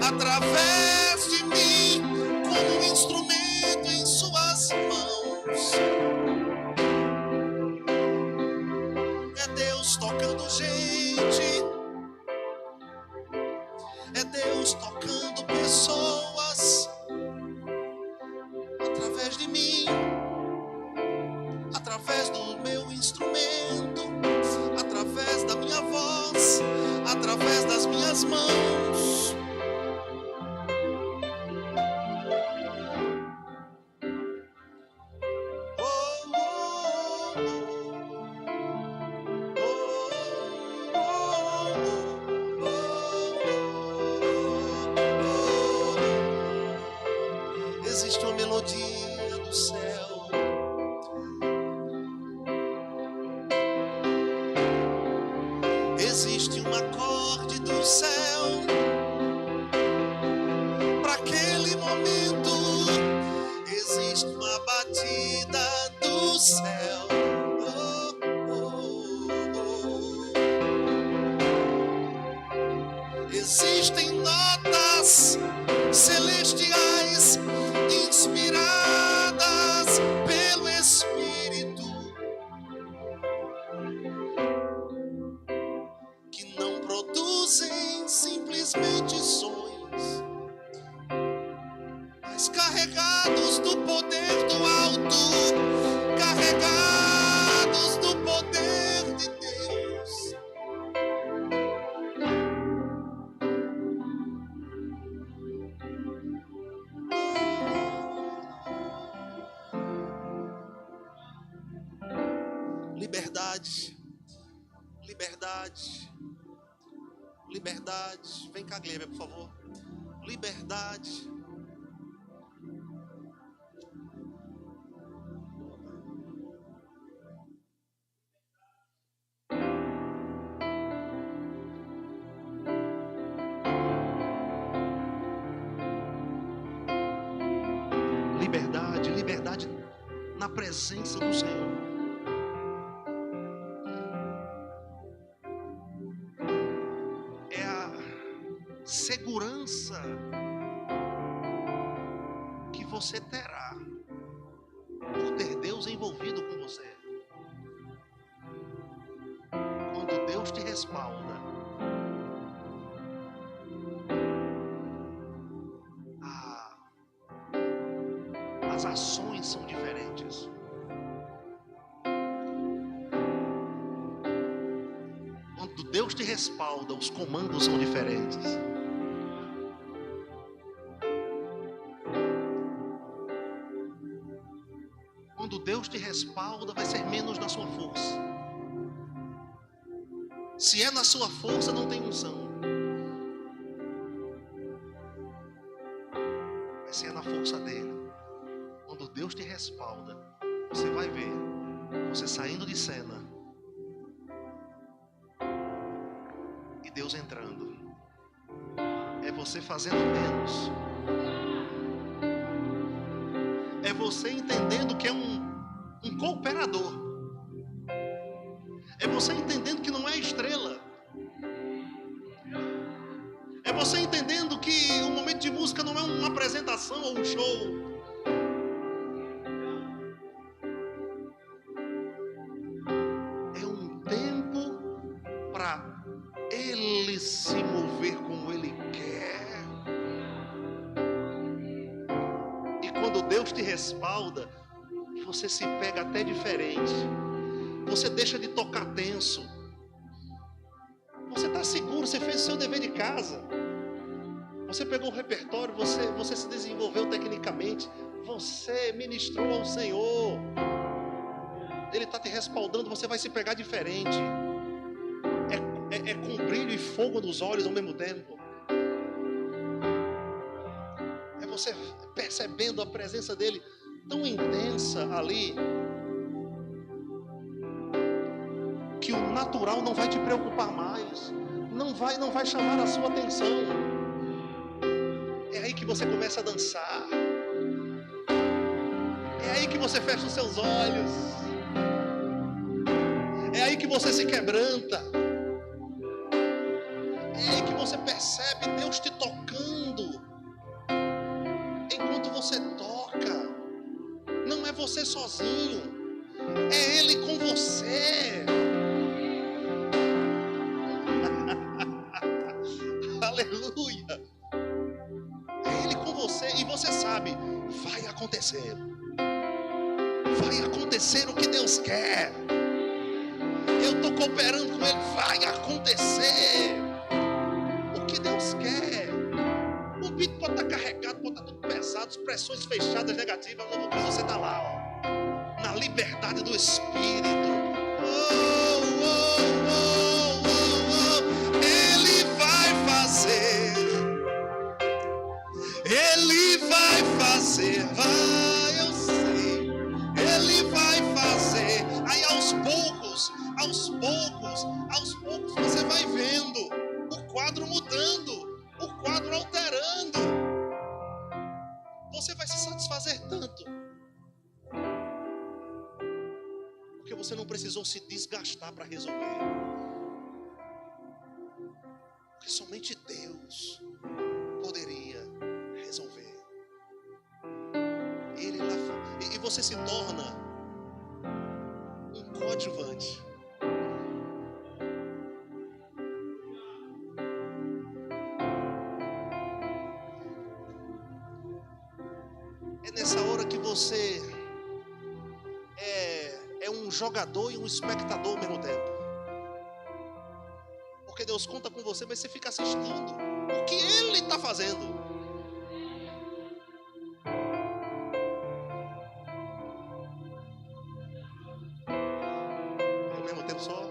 através de mim, como um instrumento em suas mãos. É Deus tocando gente, é Deus tocando pessoas através de mim, através do meu instrumento, através da minha voz, através das minhas mãos. Existe uma melodia do céu, existe um acorde do céu, para aquele momento existe uma batida do céu. Existem notas celestiais inspiradas pelo Espírito, que não produzem simplesmente sons, mas carregados do poder do alto, carregados do poder de Deus. Liberdade, liberdade, liberdade. Vem cá, Glêber, por favor. Liberdade. na presença do Senhor. É a segurança que você terá por ter Deus envolvido com você. Quando Deus te respalda, as ações são diferentes. Quando Deus te respalda, os comandos são diferentes. Quando Deus te respalda, vai ser menos na sua força. Se é na sua força, não tem unção. Mas se é na força dele, quando Deus te respalda, você vai ver você saindo de cena e Deus entrando. É você fazendo menos. É você entendendo que é um cooperador. É você entendendo que não é estrela. É você entendendo que o momento de música não é uma apresentação ou um show. É um tempo para Ele se mover como Ele quer. E quando Deus te respalda, você se pega até diferente. Você deixa de tocar tenso. Você está seguro, você fez o seu dever de casa. Você pegou o repertório, você se desenvolveu tecnicamente. Você ministrou ao Senhor. Ele está te respaldando, você vai se pegar diferente. É com brilho e fogo nos olhos ao mesmo tempo. É você percebendo a presença dele tão intensa ali, que o natural não vai te preocupar mais, não vai chamar a sua atenção. É aí que você começa a dançar, é aí que você fecha os seus olhos, é aí que você se quebranta, é aí que você percebe Deus te tocando. Enquanto você toca, não é você sozinho, é Ele com você. Aleluia. É Ele com você. E você sabe, vai acontecer. Vai acontecer o que Deus quer. Eu estou cooperando com Ele. Vai acontecer o que Deus quer. O beat pode estar carregado, pode estar tudo pesado, as pressões fechadas, negativas, mas você está lá, ó, na liberdade do Espírito. Ele vai fazer. Ele vai fazer, vai, eu sei. Ele vai fazer. Aí aos poucos você vai vendo o quadro mudando, o quadro alterando. Você vai se satisfazer tanto, porque você não precisou se desgastar para resolver. Porque somente Deus poderia resolver. Ele lá, e você se torna um coadjuvante. É nessa hora que você é um jogador e um espectador ao mesmo tempo. Porque Deus conta com você, mas você fica assistindo o que Ele está fazendo. Ao mesmo tempo só.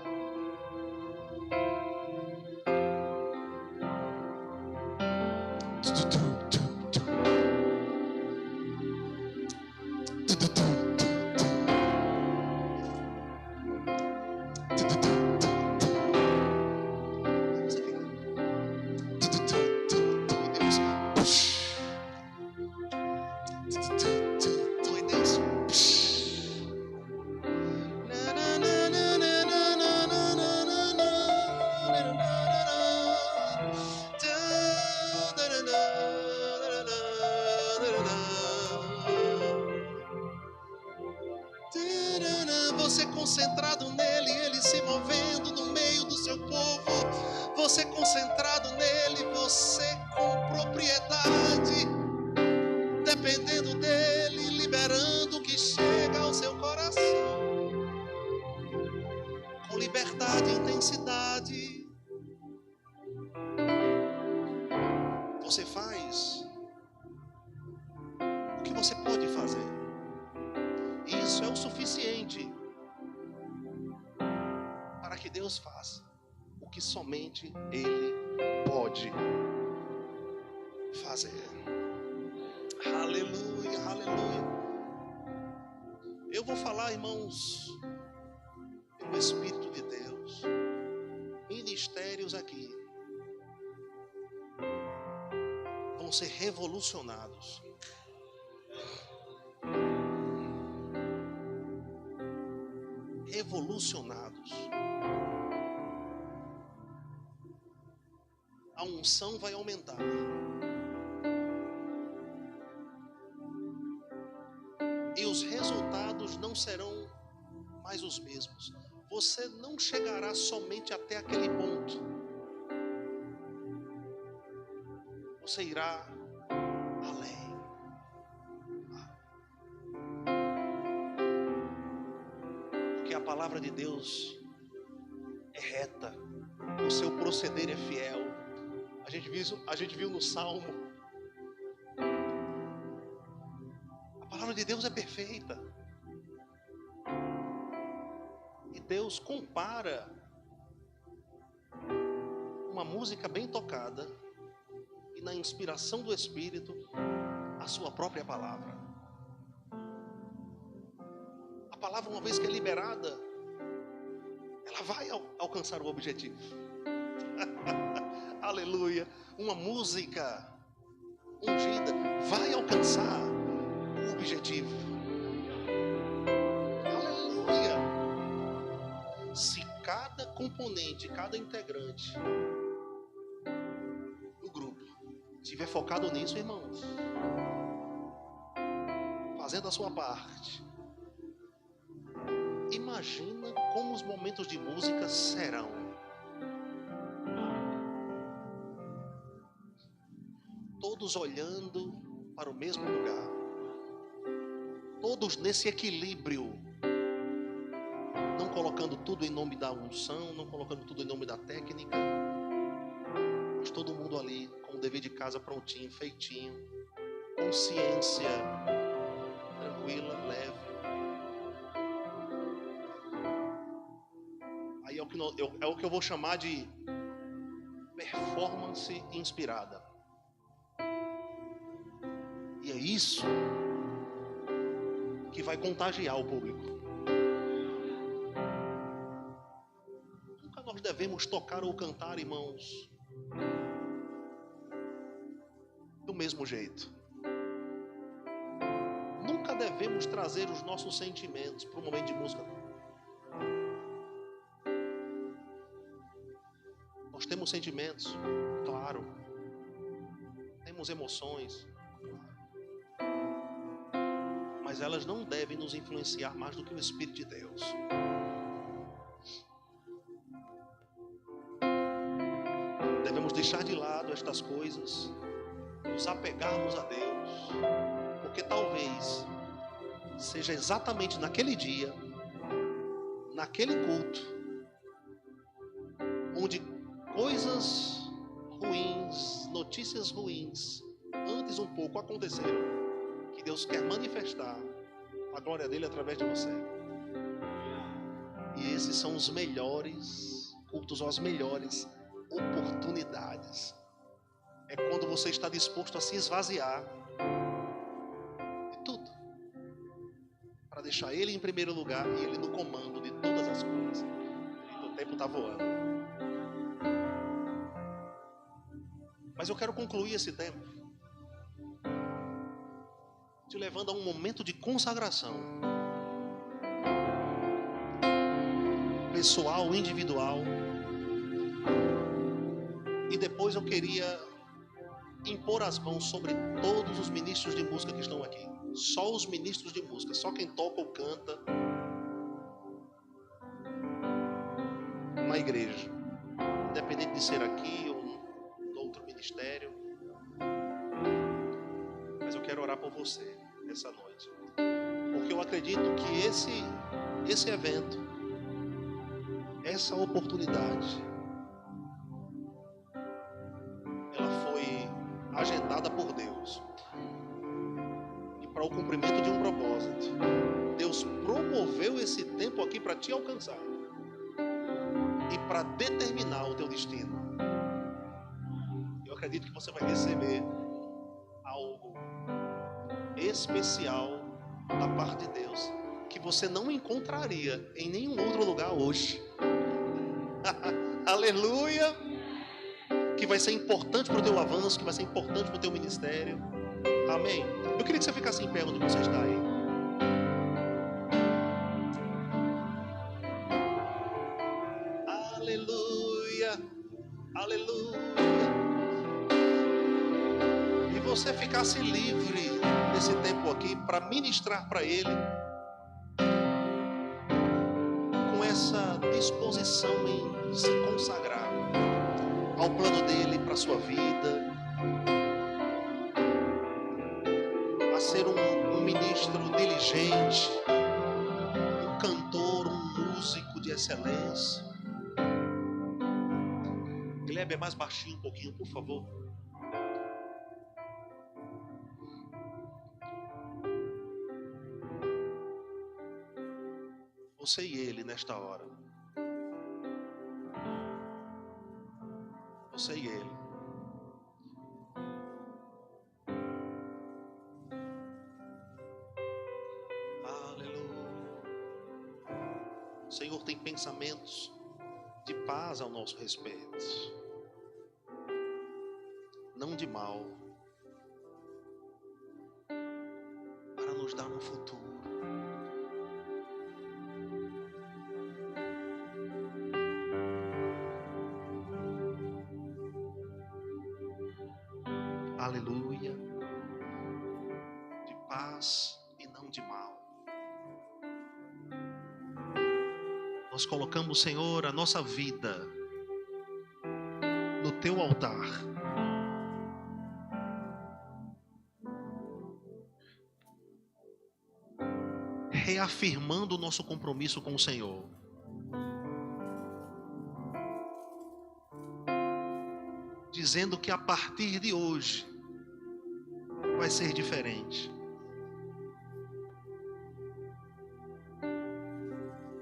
Você concentrado nele, você com propriedade, dependendo dele, liberando o que chega ao seu coração, com liberdade e intensidade. Você faz o que você pode fazer. Isso é o suficiente para que Deus faça o que somente Ele pode fazer. Aleluia, aleluia. Eu vou falar, irmãos, pelo Espírito de Deus, ministérios aqui vão ser revolucionados. Revolucionados. A unção vai aumentar. E os resultados não serão mais os mesmos. Você não chegará somente até aquele ponto. Você irá além. Porque a palavra de Deus é reta. O seu proceder é fiel. A gente viu no Salmo. A palavra de Deus é perfeita. E Deus compara uma música bem tocada e na inspiração do Espírito a sua própria palavra. A palavra, uma vez que é liberada, ela vai alcançar o objetivo. Aleluia. Uma música ungida vai alcançar o objetivo. Aleluia. Se cada componente, cada integrante do grupo estiver focado nisso, irmãos, fazendo a sua parte, imagina como os momentos de música serão. Todos olhando para o mesmo lugar, todos nesse equilíbrio, não colocando tudo em nome da unção, não colocando tudo em nome da técnica, mas todo mundo ali com o dever de casa prontinho, feitinho, consciência tranquila, leve. Aí é o que eu vou chamar de performance inspirada. E é isso que vai contagiar o público. Nunca nós devemos tocar ou cantar, irmãos, do mesmo jeito. Nunca devemos trazer os nossos sentimentos para um momento de música. Nós temos sentimentos, claro. Temos emoções, mas elas não devem nos influenciar mais do que o Espírito de Deus. Devemos deixar de lado estas coisas, nos apegarmos a Deus, porque talvez seja exatamente naquele dia, naquele culto, onde coisas ruins, notícias ruins, antes um pouco aconteceram, que Deus quer manifestar a glória dele através de você. E esses são os melhores cultos, ou as melhores oportunidades. É quando você está disposto a se esvaziar de tudo, para deixar ele em primeiro lugar e ele no comando de todas as coisas. E o tempo está voando. Mas eu quero concluir esse tempo te levando a um momento de consagração pessoal, individual. E depois eu queria impor as mãos sobre todos os ministros de música que estão aqui. Só os ministros de música, só quem toca ou canta na igreja. independente de ser aqui ou no outro ministério. Mas eu quero orar por você essa noite, porque eu acredito que esse evento, essa oportunidade, ela foi agendada por Deus e para o cumprimento de um propósito. Deus promoveu esse tempo aqui para te alcançar e para determinar o teu destino. Eu acredito que você vai receber algo especial da parte de Deus que você não encontraria em nenhum outro lugar hoje. Aleluia! Que vai ser importante para o teu avanço, que vai ser importante para o teu ministério. Amém? Eu queria que você ficasse em pé onde você está aí. Aleluia! Aleluia! E você ficasse livre nesse tempo aqui para ministrar para Ele com essa disposição em se consagrar ao plano dele para a sua vida, a ser um ministro diligente, um cantor, um músico de excelência. Gleb, é mais baixinho um pouquinho, por favor. Você e ele nesta hora. Você e ele. Aleluia. O Senhor tem pensamentos de paz ao nosso respeito, não de mal, para nos dar um futuro. Aleluia. De paz e não de mal. Nós colocamos, Senhor, a nossa vida no teu altar. Reafirmando o nosso compromisso com o Senhor. Dizendo que a partir de hoje vai ser diferente.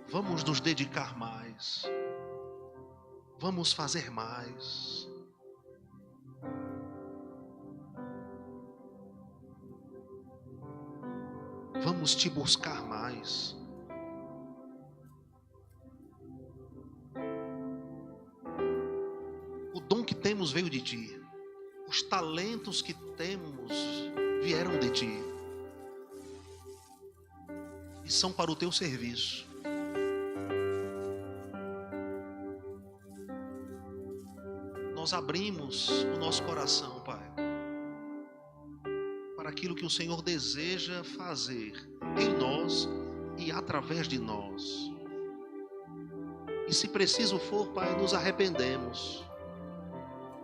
Vamos nos dedicar mais. Vamos fazer mais. Vamos te buscar mais. O dom que temos veio de ti. Os talentos que temos vieram de ti. E são para o teu serviço. Nós abrimos o nosso coração, Pai, para aquilo que o Senhor deseja fazer em nós e através de nós. E se preciso for, Pai, nos arrependemos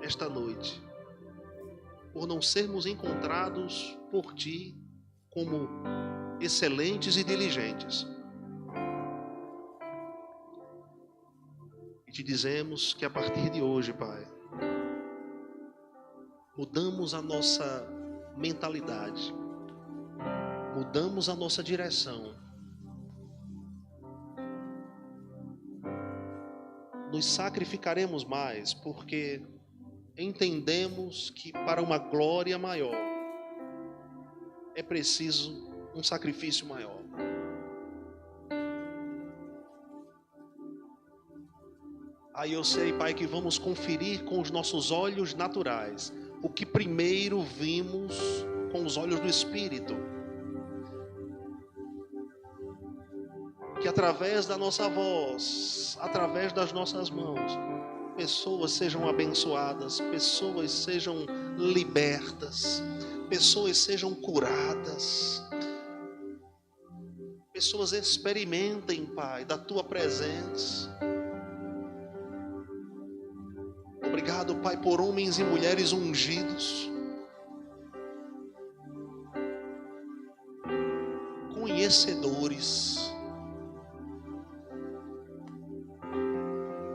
esta noite por não sermos encontrados por Ti como excelentes e diligentes. E te dizemos que a partir de hoje, Pai, mudamos a nossa mentalidade, mudamos a nossa direção, nos sacrificaremos mais, porque entendemos que para uma glória maior é preciso um sacrifício maior. Aí eu sei, Pai, que vamos conferir com os nossos olhos naturais o que primeiro vimos com os olhos do Espírito. Que através da nossa voz, através das nossas mãos, pessoas sejam abençoadas, pessoas sejam libertas, pessoas sejam curadas, pessoas experimentem, Pai, da Tua presença. Obrigado, Pai, por homens e mulheres ungidos, conhecedores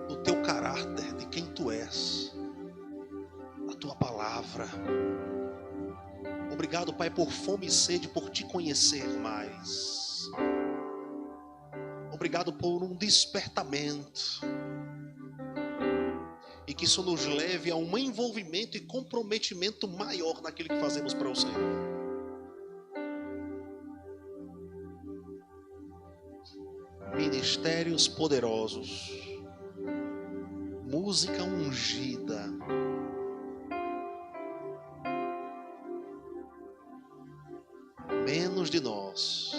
do teu caráter, de quem tu és, da tua palavra. Obrigado, Pai, por fome e sede, por te conhecer mais. Obrigado por um despertamento. E que isso nos leve a um envolvimento e comprometimento maior naquilo que fazemos para o Senhor. Ministérios poderosos, música ungida, menos de nós,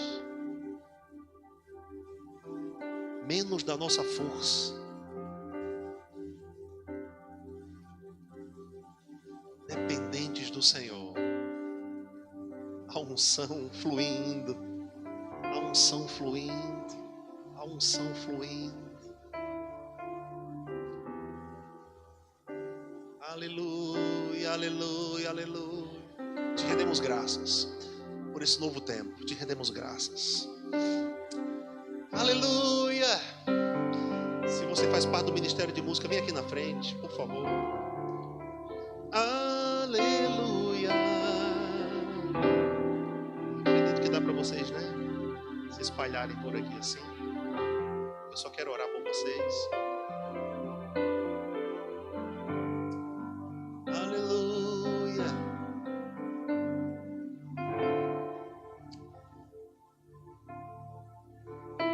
menos da nossa força, dependentes do Senhor, a unção fluindo, a unção fluindo, a unção fluindo. Aleluia, aleluia, aleluia. Te rendemos graças por esse novo tempo, te rendemos graças. Aleluia. Se você faz parte do Ministério de Música, vem aqui na frente, por favor. Aleluia. Acredito que dá para vocês, né? Se espalharem por aqui assim. Eu só quero orar por vocês. Aleluia.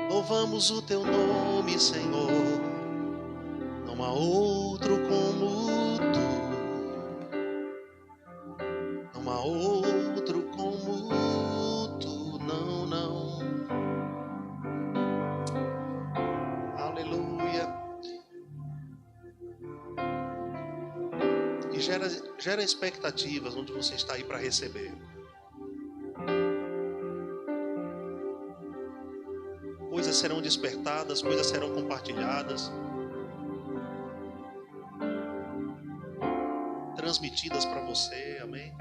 Louvamos o teu nome, Senhor. Não há outro como tu. Não há outro como tu. Não, não. Aleluia. E gera expectativas onde você está aí para receber. Coisas serão despertadas, coisas serão compartilhadas, transmitidas para você, amém?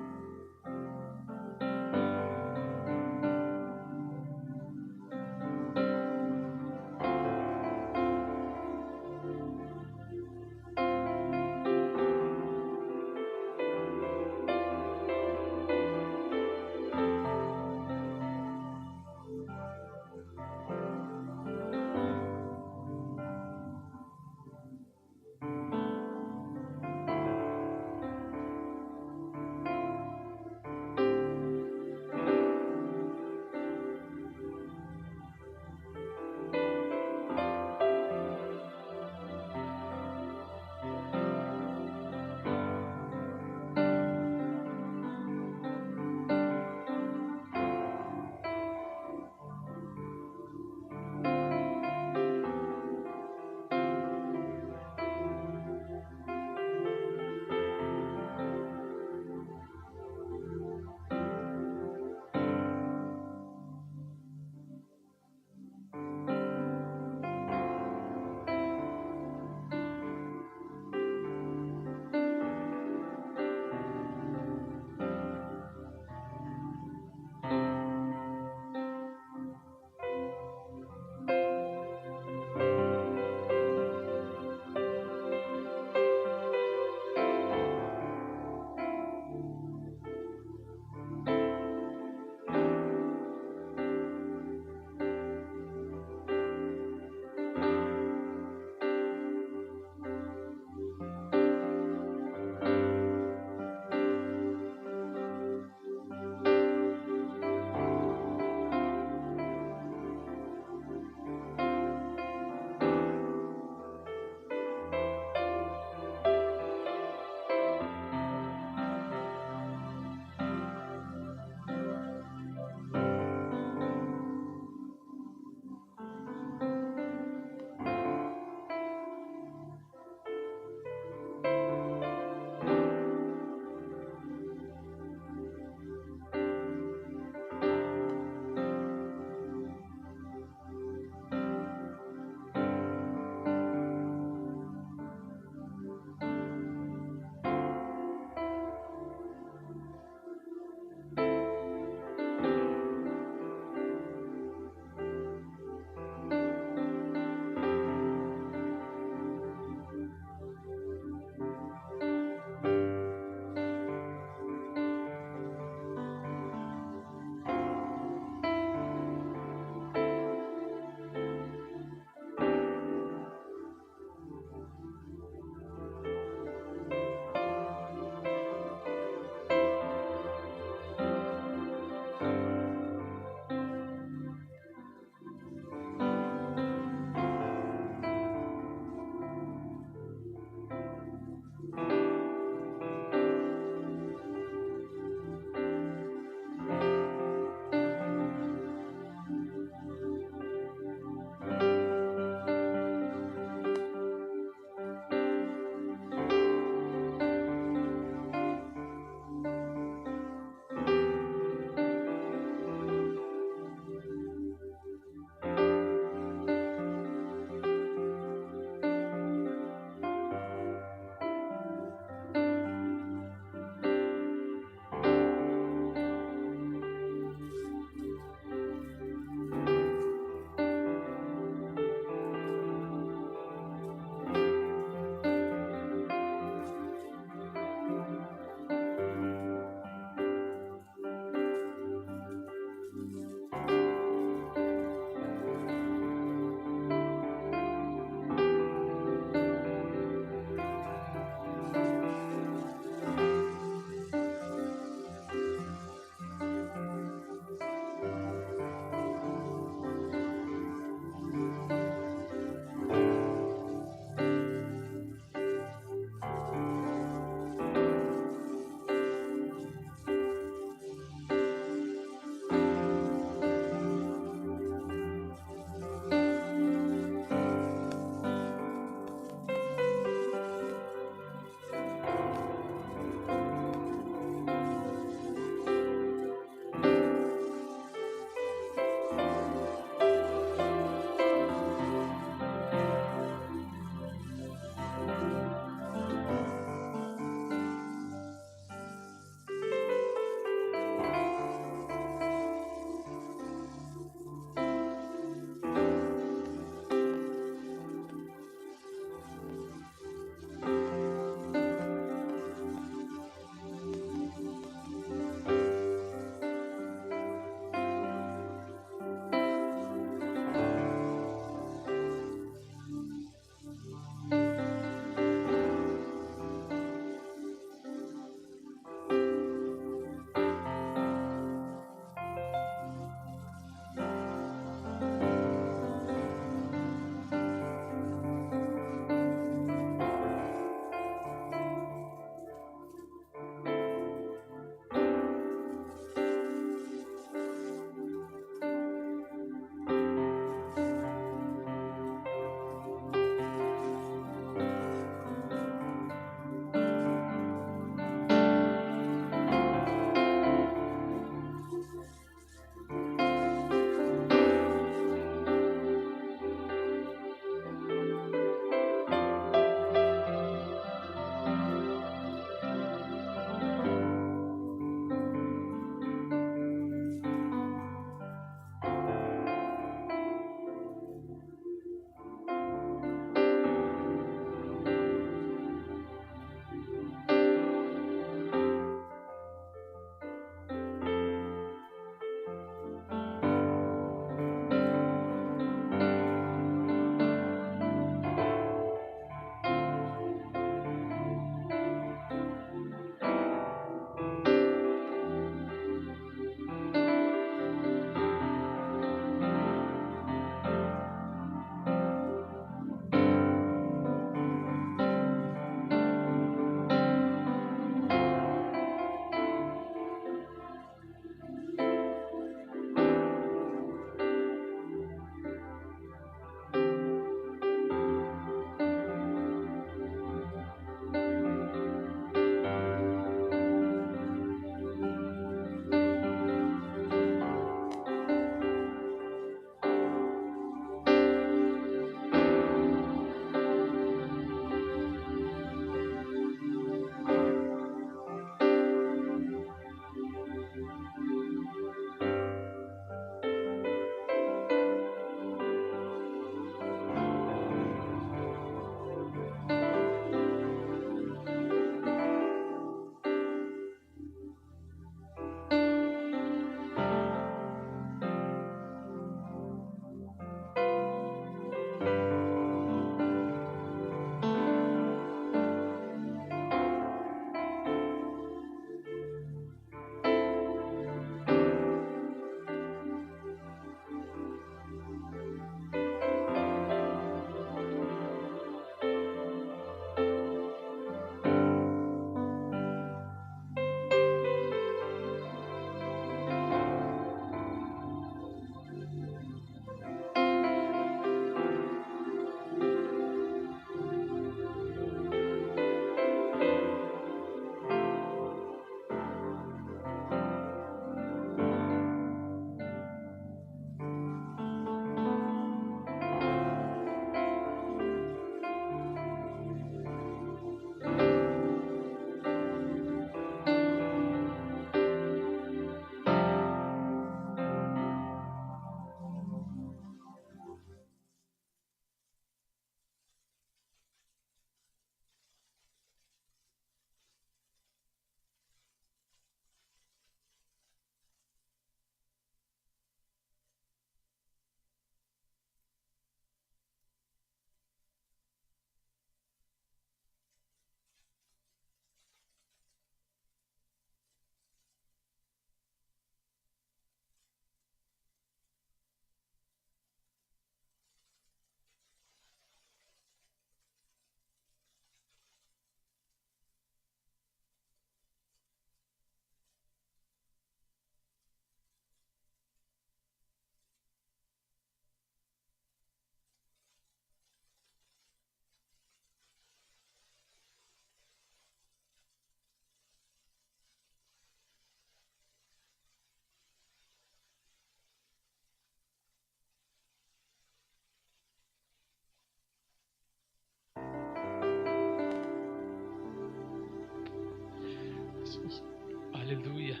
Aleluia.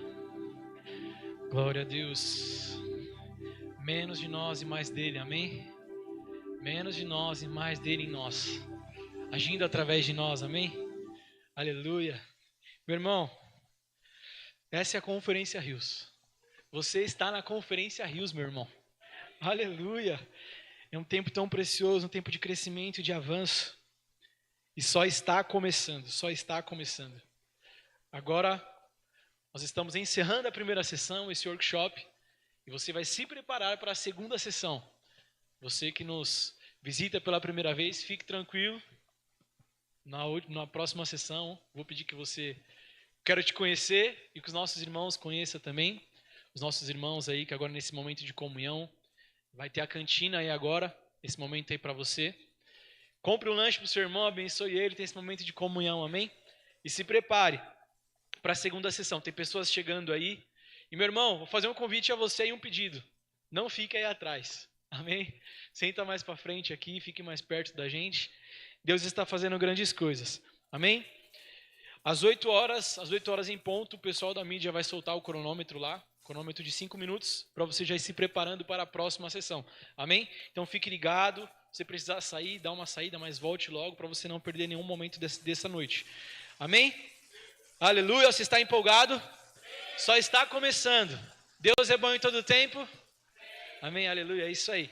Glória a Deus. Menos de nós e mais dele, amém? Menos de nós e mais dele em nós, agindo através de nós, amém? Aleluia. Meu irmão, essa é a Conferência Rios. Você está na Conferência Rios, meu irmão. Aleluia. É um tempo tão precioso, um tempo de crescimento e de avanço. E só está começando, só está começando. Agora, nós estamos encerrando a primeira sessão, esse workshop, e você vai se preparar para a segunda sessão. Você que nos visita pela primeira vez, fique tranquilo. Na próxima sessão, vou pedir que você... Quero te conhecer e que os nossos irmãos conheçam também. Os nossos irmãos aí, que agora nesse momento de comunhão, vai ter a cantina aí agora, esse momento aí para você. Compre um lanche para o seu irmão, abençoe ele, tem esse momento de comunhão, amém? E se prepare para a segunda sessão. Tem pessoas chegando aí. E meu irmão, vou fazer um convite a você e um pedido. Não fique aí atrás, amém? Senta mais para frente aqui, fique mais perto da gente. Deus está fazendo grandes coisas, amém? Às 8 horas em ponto, o pessoal da mídia vai soltar o cronômetro lá, cronômetro de 5 minutos, para você já ir se preparando para a próxima sessão, amém? Então fique ligado, se você precisar sair, dá uma saída, mas volte logo para você não perder nenhum momento dessa noite, amém? Aleluia, você está empolgado? Só está começando. Deus é bom em todo tempo? Amém, aleluia, é isso aí.